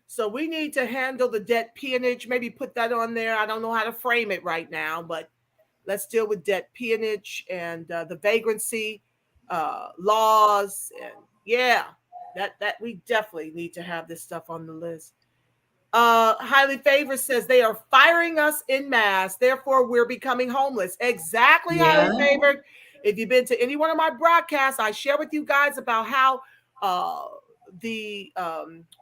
So we need to handle the debt peonage, maybe put that on there. I don't know how to frame it right now, but let's deal with debt peonage and the vagrancy laws. And yeah, that we definitely need to have this stuff on the list. Highly Favored says they are firing us en masse, therefore we're becoming homeless. Exactly, yeah. Highly Favored. If you've been to any one of my broadcasts, I share with you guys about how the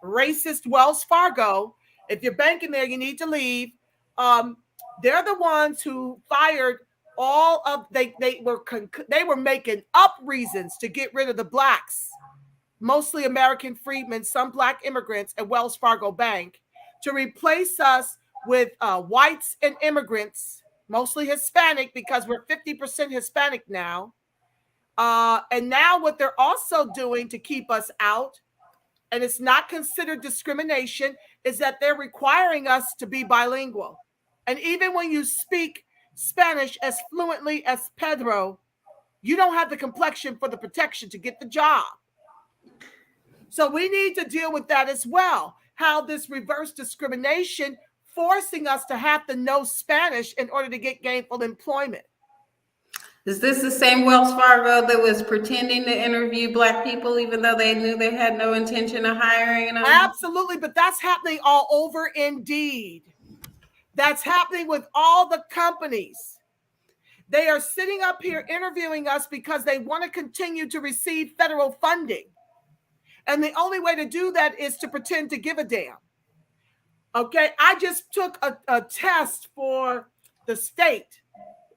racist Wells Fargo, if you're banking there, you need to leave. They're the ones who fired all of they were making up reasons to get rid of the blacks, mostly American freedmen, some black immigrants at Wells Fargo Bank, to replace us with whites and immigrants, mostly Hispanic, because we're 50% Hispanic now. And now what they're also doing to keep us out, and it's not considered discrimination, is that they're requiring us to be bilingual. And even when you speak Spanish as fluently as Pedro, you don't have the complexion for the protection to get the job. So we need to deal with that as well. How this reverse discrimination forcing us to have to know Spanish in order to get gainful employment. Is this the same Wells Fargo that was pretending to interview black people even though they knew they had no intention of hiring them? Absolutely, but that's happening all over Indeed. That's happening with all the companies. They are sitting up here interviewing us because they want to continue to receive federal funding. And the only way to do that is to pretend to give a damn. Okay, I just took a test for the state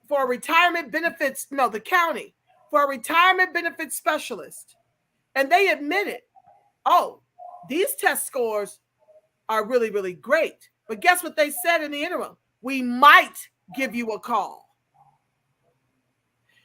for retirement benefits, no, the county, for a retirement benefits specialist. And they admitted, oh, these test scores are really, really great. But guess what they said in the interim? We might give you a call.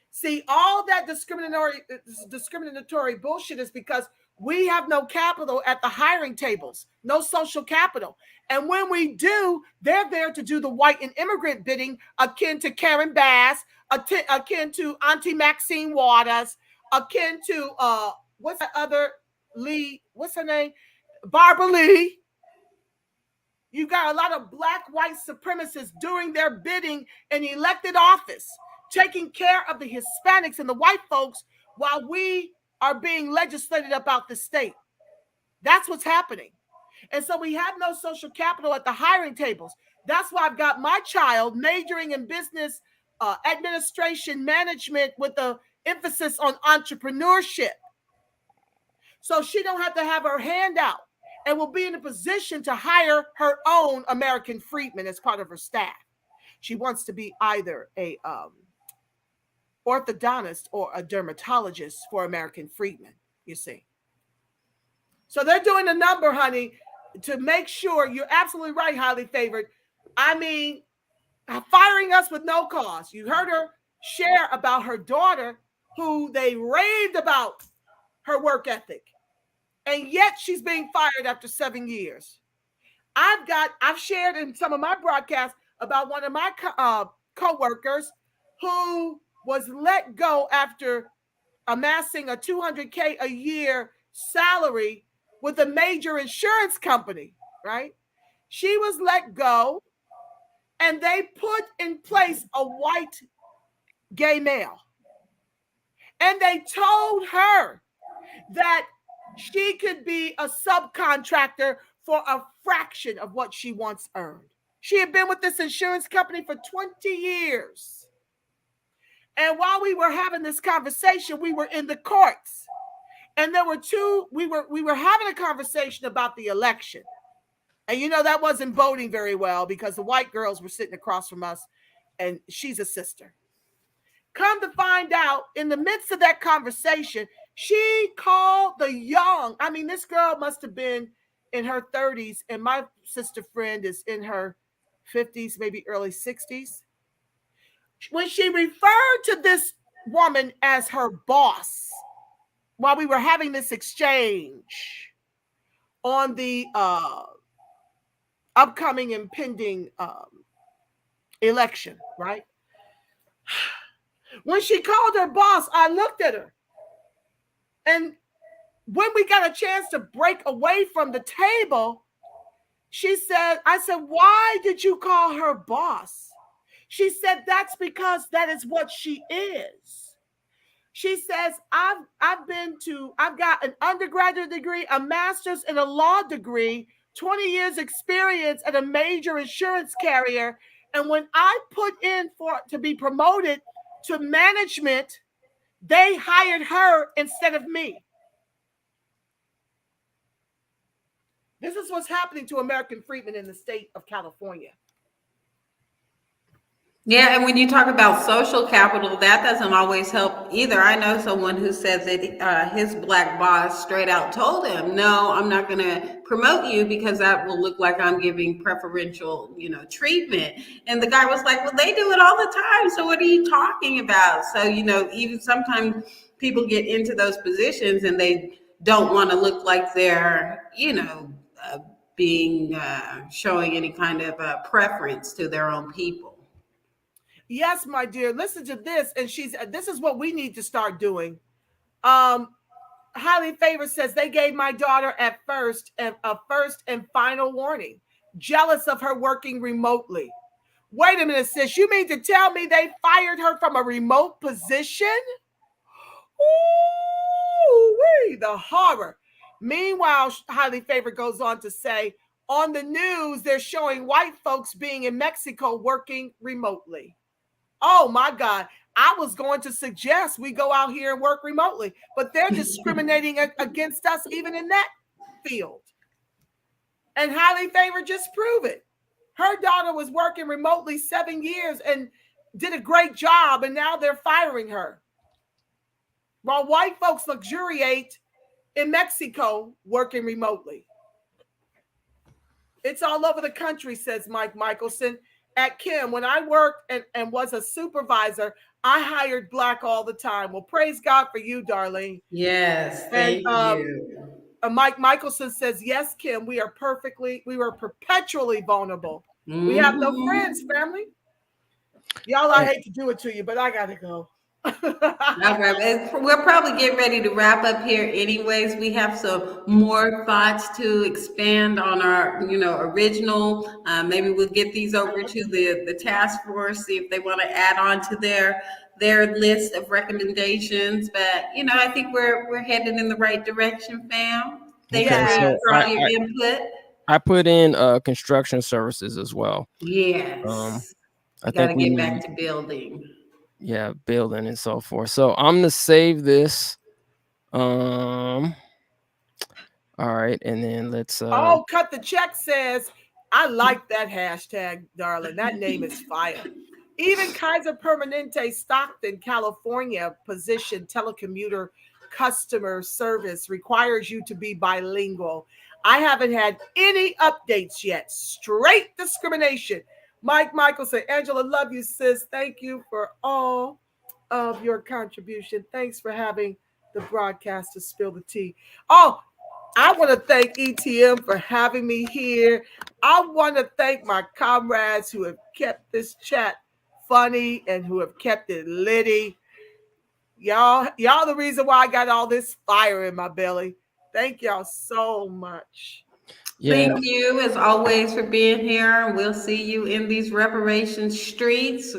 See, all that discriminatory bullshit is because we have no capital at the hiring tables, no social capital. And when we do, they're there to do the white and immigrant bidding, akin to Karen Bass, akin to Auntie Maxine Waters, akin to, what's that other Lee? What's her name? Barbara Lee. You got a lot of black white supremacists doing their bidding in elected office, taking care of the Hispanics and the white folks while we are being legislated about the state. That's what's happening. And so we have no social capital at the hiring tables. That's why I've got my child majoring in business administration management with the emphasis on entrepreneurship. So she don't have to have her hand out and will be in a position to hire her own American freedman as part of her staff. She wants to be either a orthodontist or a dermatologist for American freedmen, you see. So they're doing a number, honey, to make sure, you're absolutely right, highly favored. I mean, firing us with no cause. You heard her share about her daughter, who they raved about her work ethic. And yet she's being fired after 7 years. I've shared in some of my broadcasts about one of my co-workers who was let go after amassing a $200K a year salary with a major insurance company, right? She was let go and they put in place a white gay male. And they told her that she could be a subcontractor for a fraction of what she once earned. She had been with this insurance company for 20 years. And while we were having this conversation, we were in the courts. And there were we were having a conversation about the election. And you know, that wasn't boding very well because the white girls were sitting across from us and she's a sister. Come to find out, in the midst of that conversation, she called the young. I mean, this girl must have been in her 30s, and my sister friend is in her 50s, maybe early 60s. When she referred to this woman as her boss, while we were having this exchange on the upcoming impending election, right? When she called her boss, I looked at her. And when we got a chance to break away from the table, I said, why did you call her boss? She said, that's because that is what she is. She says, I've got an undergraduate degree, a master's, and a law degree, 20 years experience at a major insurance carrier. And when I put in to be promoted to management, they hired her instead of me. This is what's happening to American freedmen in the state of California. Yeah, and when you talk about social capital, that doesn't always help either. I know someone who said that his black boss straight out told him, "No, I'm not going to promote you because that will look like I'm giving preferential, treatment." And the guy was like, "Well, they do it all the time. So what are you talking about?" So, even sometimes people get into those positions and they don't want to look like they're, being showing any kind of preference to their own people. Yes, my dear. Listen to this, and this is what we need to start doing. Highly Favored says they gave my daughter a first and final warning. Jealous of her working remotely. Wait a minute, sis. You mean to tell me they fired her from a remote position? Ooh, the horror. Meanwhile, Highly Favored goes on to say, on the news, they're showing white folks being in Mexico working remotely. Oh my God. I was going to suggest we go out here and work remotely, but they're discriminating against us even in that field. And Highly Favored just prove it. Her daughter was working remotely 7 years and did a great job, and now they're firing her. While white folks luxuriate in Mexico working remotely. It's all over the country, says Mike Michelson. At Kim, when I worked and was a supervisor, I hired black all the time. Well, praise God for you, Darlene. Yes, thank you. Mike Michelson says, yes, Kim, we were perpetually vulnerable. Mm-hmm. We have no friends, family. Y'all, I hate to do it to you, but I got to go. Okay, we'll probably get ready to wrap up here anyways. We have some more thoughts to expand on our, original. Maybe we'll get these over to the task force, see if they want to add on to their list of recommendations. But, I think we're headed in the right direction, fam. Thank you for all your input. I put in construction services as well. Yes. I got to get back to building. Yeah, building and so forth. So I'm gonna save this. All right, and then let's Cut the Check says, I like that hashtag, darling. That name is fire. Even Kaiser Permanente Stockton, California position telecommuter customer service requires you to be bilingual. I haven't had any updates yet. Straight discrimination. Mike Michelson, Angela, love you, sis. Thank you for all of your contribution. Thanks for having the broadcast to spill the tea. Oh, I want to thank ETM for having me here. I want to thank my comrades who have kept this chat funny and who have kept it litty. Y'all the reason why I got all this fire in my belly. Thank y'all so much. Yeah. Thank you, as always, for being here. We'll see you in these reparations streets.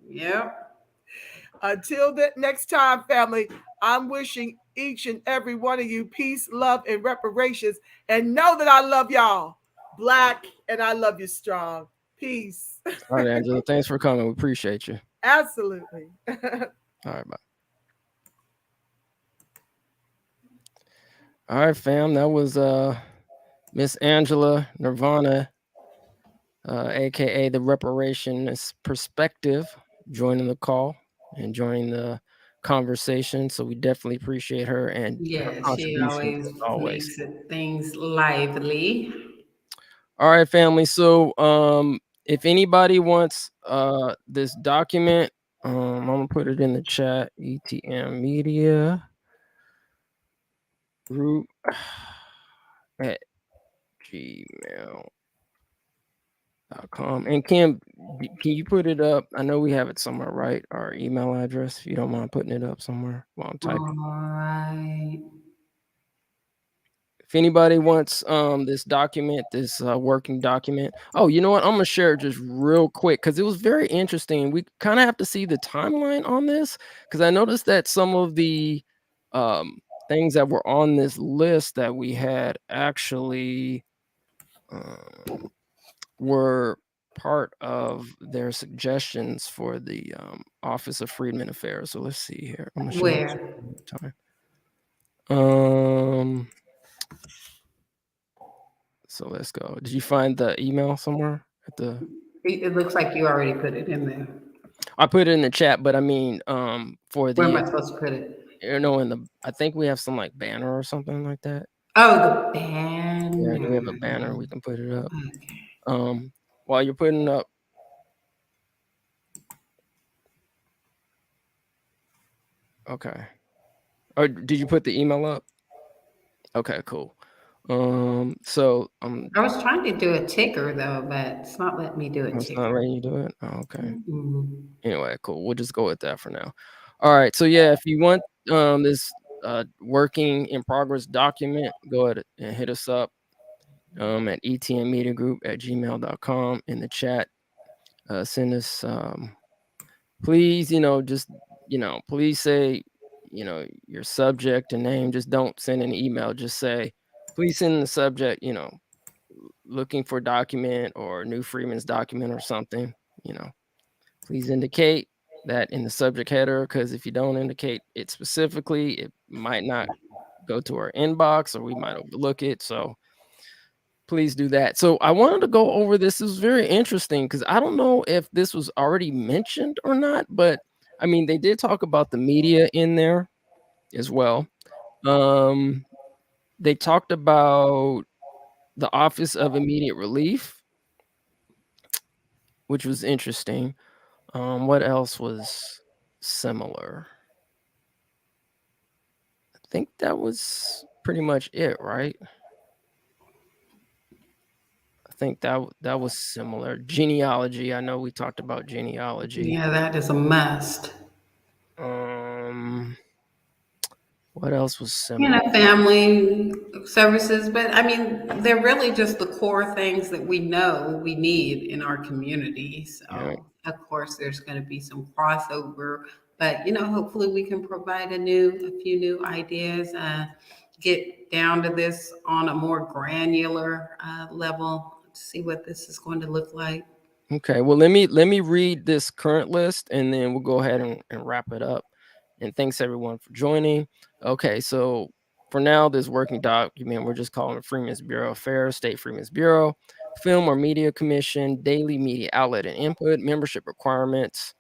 Yep. Until next time, family, I'm wishing each and every one of you peace, love, and reparations. And know that I love y'all, Black, and I love you strong. Peace. All right, Angela. Thanks for coming. We appreciate you. Absolutely. All right, bye. All right, fam. That was Miss Angela Nirvana, aka the Reparations Perspective, joining the call and joining the conversation. So we definitely appreciate her and her contributions she always makes things lively. All right, family. So if anybody wants this document, I'm gonna put it in the chat. ETM Media Group at gmail.com. And Kim, can you put it up? I know we have it somewhere, right? Our email address, if you don't mind putting it up somewhere while I'm typing. All right. If anybody wants this document, this working document. Oh, you know what? I'm going to share it just real quick because it was very interesting. We kind of have to see the timeline on this because I noticed that some of the things that were on this list that we had actually were part of their suggestions for the Office of Freedmen Affairs. So let's see here. I'm going to time. So let's go. Did you find the email somewhere at the? It looks like you already put it in there. I put it in the chat, but I mean, for the Where am I supposed to put it? I think we have some like banner or something like that. Oh, the banner. Yeah, do we have a banner? We can put it up. Okay. While you're putting up. Okay. Or did you put the email up? Okay, cool. I was trying to do a ticker though, but it's not letting me do a it's ticker. not letting you do it? Oh, okay. Mm-hmm. Anyway, cool. We'll just go with that for now. All right. So yeah, if you want this working in progress document, go ahead and hit us up at etnmediagroup@gmail.com in the chat. Send us please, please say, your subject and name. Just don't send an email. Just say, please send the subject, looking for document or new Freedmen's document or something. Please indicate that in the subject header, because if you don't indicate it specifically, it might not go to our inbox or we might overlook it. So please do that. So I wanted to go over this. This was very interesting because I don't know if this was already mentioned or not, but I mean, they did talk about the media in there as well. They talked about the Office of Immediate Relief, which was interesting. What else was similar? I think that was pretty much it, right? I think that was similar. Genealogy. I know we talked about genealogy. Yeah, that is a must. What else was similar? Family services, but I mean, they're really just the core things that we know we need in our community. So, of course, there's going to be some crossover, but hopefully, we can provide a few new ideas. Get down to this on a more granular level. See what this is going to look like. Okay, well, let me read this current list, and then we'll go ahead and wrap it up. And thanks everyone for joining. Okay, so for now, this working document, we're just calling it Freedmen's Bureau Affairs, State Freedmen's Bureau, Film or Media Commission, Daily Media Outlet and Input, Membership Requirements,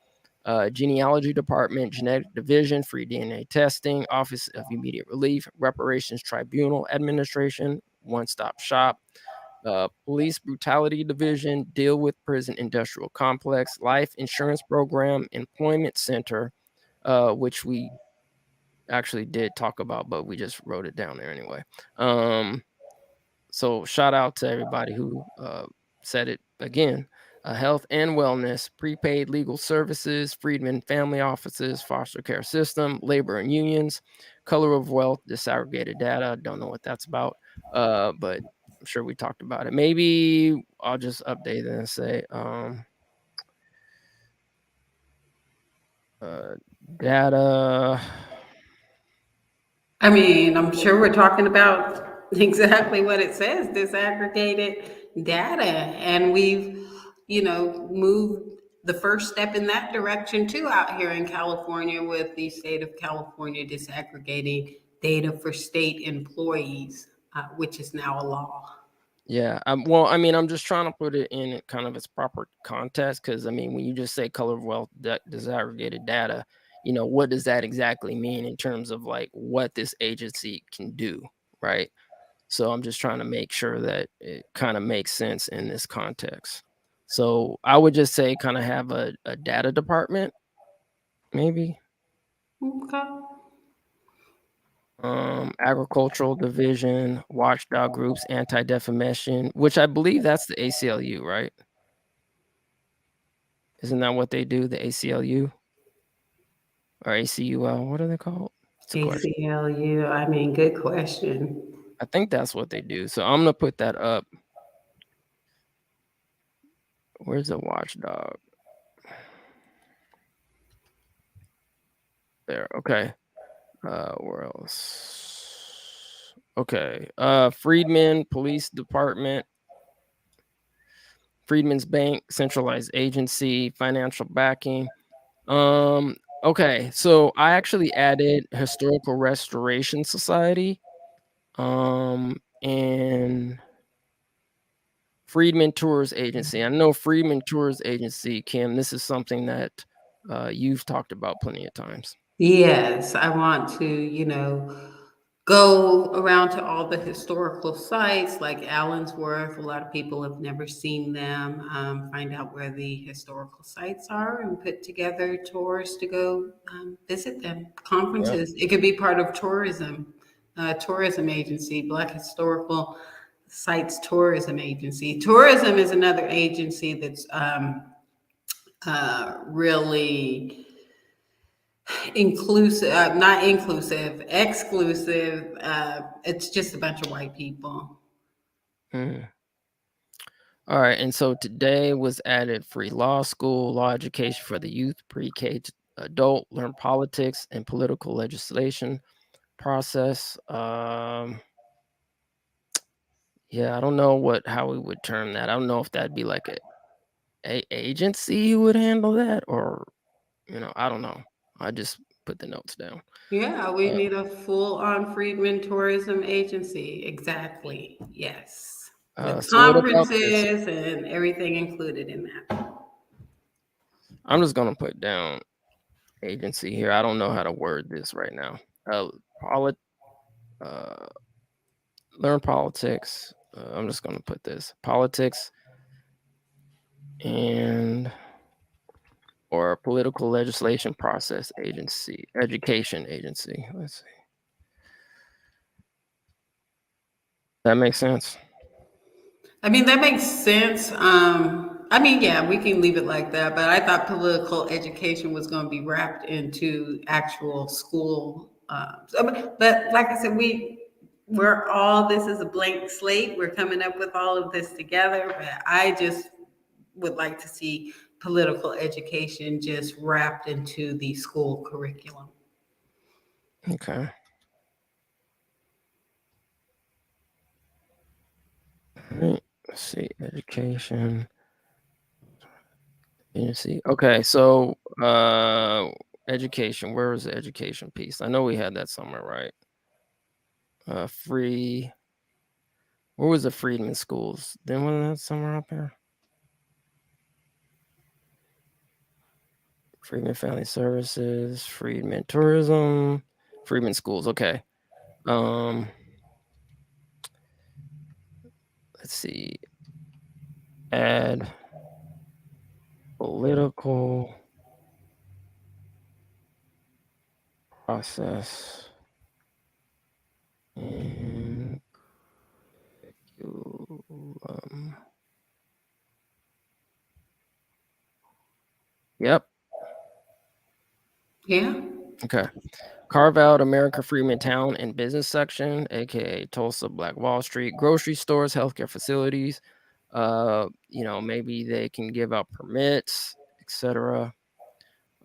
Genealogy Department, Genetic Division, Free DNA Testing, Office of Immediate Relief, Reparations Tribunal Administration, One Stop Shop, Police Brutality Division, Deal with Prison Industrial Complex, Life Insurance Program, Employment Center, which we actually did talk about, but we just wrote it down there anyway. So shout out to everybody who said it again. Health and wellness, prepaid legal services, Freedman family offices, foster care system, labor and unions, color of wealth, disaggregated data. Don't know what that's about, but I'm sure we talked about it. Maybe I'll just update it and say data. I mean, I'm sure we're talking about exactly what it says, disaggregated data. And we've, moved the first step in that direction too out here in California with the state of California disaggregating data for state employees, which is now a law. Yeah. Well, I mean, I'm just trying to put it in kind of its proper context because, I mean, when you just say color of wealth, disaggregated data, what does that exactly mean in terms of like what this agency can do, right? So I'm just trying to make sure that it kind of makes sense in this context. So I would just say kind of have a data department, maybe. Okay. Agricultural division, watchdog groups, anti-defamation, which I believe that's the ACLU, right? Isn't that what they do? The ACLU or ACUL? What are they called? ACLU. I mean, good question. I think that's what they do. So I'm gonna put that up. Where's the watchdog? There. Okay. Where else? Okay. Freedman Police Department, Freedmen's Bank, centralized agency, financial backing. Okay, so I actually added Historical Restoration Society, and Freedman Tours Agency. I know Freedman Tours Agency, Kim, this is something that you've talked about plenty of times. Yes, I want to, go around to all the historical sites like Allensworth. A lot of people have never seen them. Find out where the historical sites are and put together tours to go visit them. Conferences. It could be part of tourism agency, Black Historical Sites Tourism Agency. Tourism is another agency that's really inclusive, not inclusive, exclusive. It's just a bunch of white people. All right, and so today was added free law school, law education for the youth, pre-K to adult, learn politics and political legislation process. Yeah, I don't know how we would term that. I don't know if that'd be like a agency who would handle that, or I don't know. I just put the notes down. Yeah, we need a full-on Freedman tourism agency. Exactly. Yes. With So what about this? conferences and everything included in that. I'm just gonna put down agency here. I don't know how to word this right now. Learn politics. I'm just gonna put this politics or political legislation process agency, education agency. Let's see. That makes sense. I mean, that makes sense. Yeah, we can leave it like that, but I thought political education was going to be wrapped into actual school. But like I said, this is a blank slate. We're coming up with all of this together, but I just would like to see political education just wrapped into the school curriculum. Okay. All right. Let's see, education agency. Okay, so education. Where was the education piece? I know we had that somewhere, right? Where was the Freedman schools? Then wasn't that somewhere up here? Freedman Family Services, Freedman Tourism, Freedman Schools. Okay. Let's see. Add political process and curriculum. Yep. Yeah. Okay. Carve out America Freedman Town and Business section, aka Tulsa, Black Wall Street, grocery stores, healthcare facilities. Maybe they can give out permits, etc.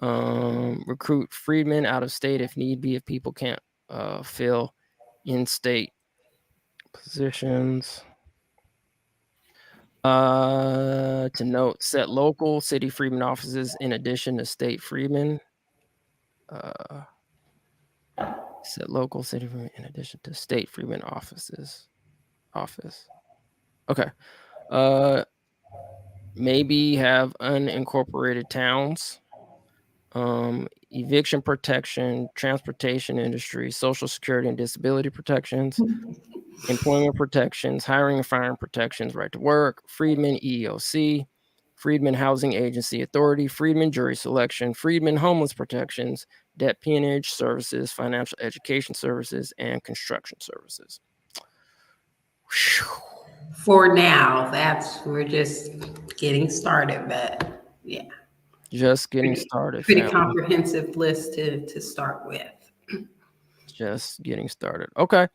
Recruit freedmen out of state if need be, if people can't fill in-state positions. To note, set local city freedmen offices in addition to state freedmen. Set local city freedmen in addition to state freedmen office. Okay. Maybe have unincorporated towns. Eviction protection, transportation industry, social security and disability protections, employment protections, hiring and firing protections, right to work, Freedman EEOC, Freedman Housing Agency Authority, Freedman Jury Selection, Freedman Homeless Protections, Debt Peonage Services, Financial Education Services, and Construction Services. For now, we're just getting started, but yeah. Just getting started. Pretty comprehensive list to start with. Just getting started. Okay.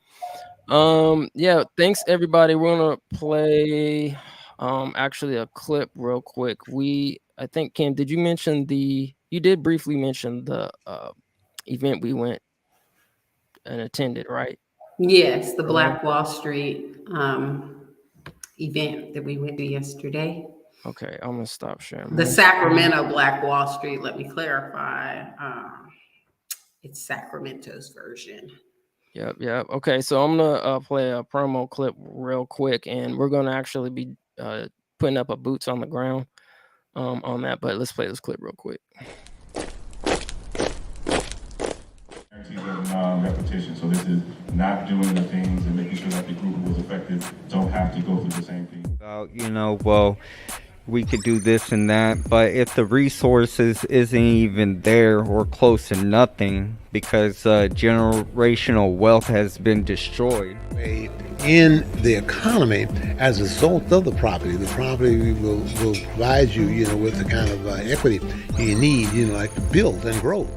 Yeah, thanks everybody. We're gonna play actually a clip real quick. I think, Kim, did you mention you did briefly mention the event we went and attended, right? Yes, the Black Wall Street event that we went to yesterday. Okay, I'm gonna stop sharing. The Sacramento Black Wall Street, let me clarify. It's Sacramento's version. Yep. Okay, so I'm gonna play a promo clip real quick, and we're gonna actually be putting up a boots on the ground on that. But let's play this clip real quick. Repetition. So this is not doing the things and making sure that the group who was affected don't have to go through the same thing. Well, we could do this and that, but if the resources isn't even there or close to nothing because generational wealth has been destroyed. In the economy as a result of the property will provide you, with the kind of equity you need, like to build and grow.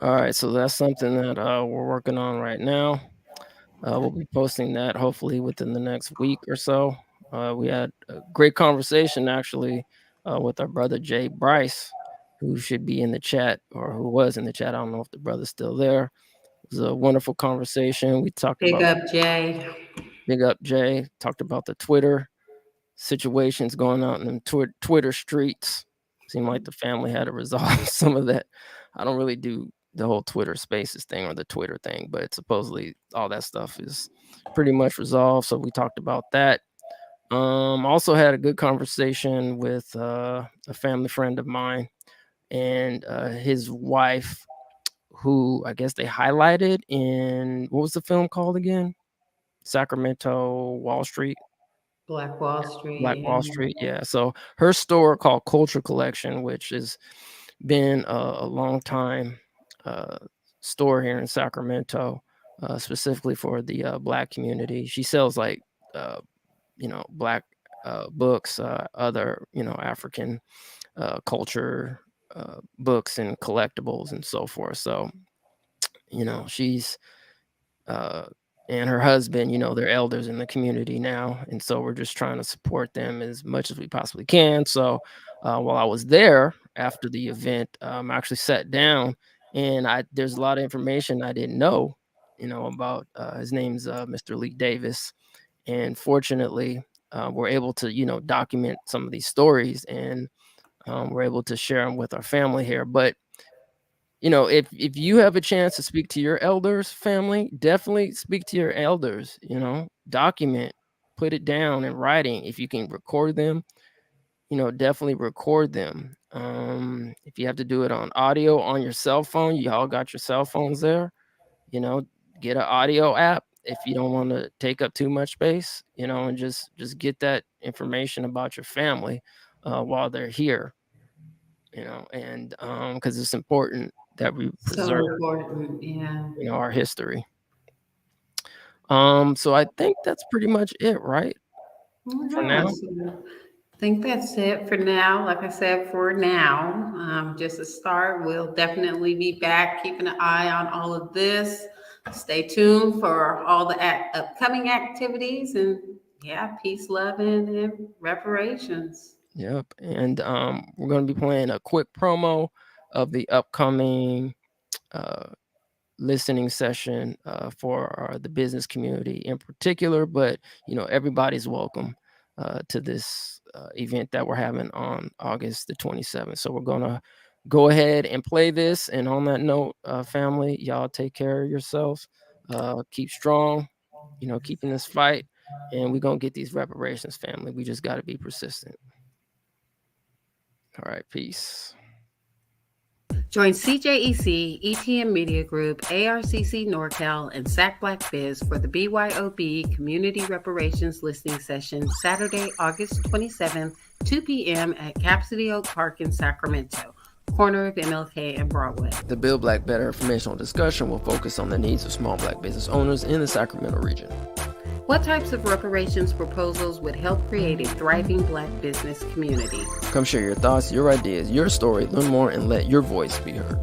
All right, so that's something that we're working on right now. We'll be posting that hopefully within the next week or so. We had a great conversation actually with our brother Jay Bryce, who should be in the chat or who was in the chat. I don't know if the brother's still there. It was a wonderful conversation. We talked Big about up Jay. Big up Jay. Talked about the Twitter situations going on in the Twitter streets. Seemed like the family had to resolve some of that. I don't really do the whole Twitter Spaces thing or the Twitter thing, but supposedly all that stuff is pretty much resolved. So we talked about that. Also had a good conversation with a family friend of mine and his wife, who I guess they highlighted in, what was the film called again? Sacramento, Wall Street. Black Wall Street. Black Wall Street, yeah. So her store called Culture Collection, which has been a long time store here in Sacramento, specifically for the Black community. She sells like, Black books, other, African culture books and collectibles and so forth. So, she's and her husband, they're elders in the community now. And so we're just trying to support them as much as we possibly can. So while I was there after the event, I actually sat down and there's a lot of information I didn't know, about his name's Mr. Lee Davis. And fortunately, we're able to, document some of these stories and we're able to share them with our family here. But if you have a chance to speak to your elders, family, definitely speak to your elders, document, put it down in writing. If you can record them, definitely record them. If you have to do it on audio on your cell phone, you all got your cell phones there, get an audio app if you don't want to take up too much space, and just get that information about your family while they're here, and because it's important that we preserve our history. So I think that's pretty much it, right? For now. I think that's it for now. Like I said, for now, just a start. We'll definitely be back, keeping an eye on all of this. Stay tuned for all the upcoming activities, and peace, love, and reparations. Yep. And we're going to be playing a quick promo of the upcoming listening session for the business community in particular, but everybody's welcome to this event that we're having on August the 27th. So we're going to go ahead and play this. And on that note, family, y'all take care of yourselves. Keep strong, keeping this fight. And we're going to get these reparations, family. We just got to be persistent. All right, peace. Join CJEC, ETM Media Group, ARCC NorCal, and SAC Black Biz for the BYOB Community Reparations Listening Session Saturday, August 27th, 2 p.m. at Capsity Oak Park in Sacramento, corner of MLK and Broadway. The Build Black Better informational discussion will focus on the needs of small Black business owners in the Sacramento region. What types of reparations proposals would help create a thriving Black business community? Come share your thoughts, your ideas, your story, learn more, and let your voice be heard.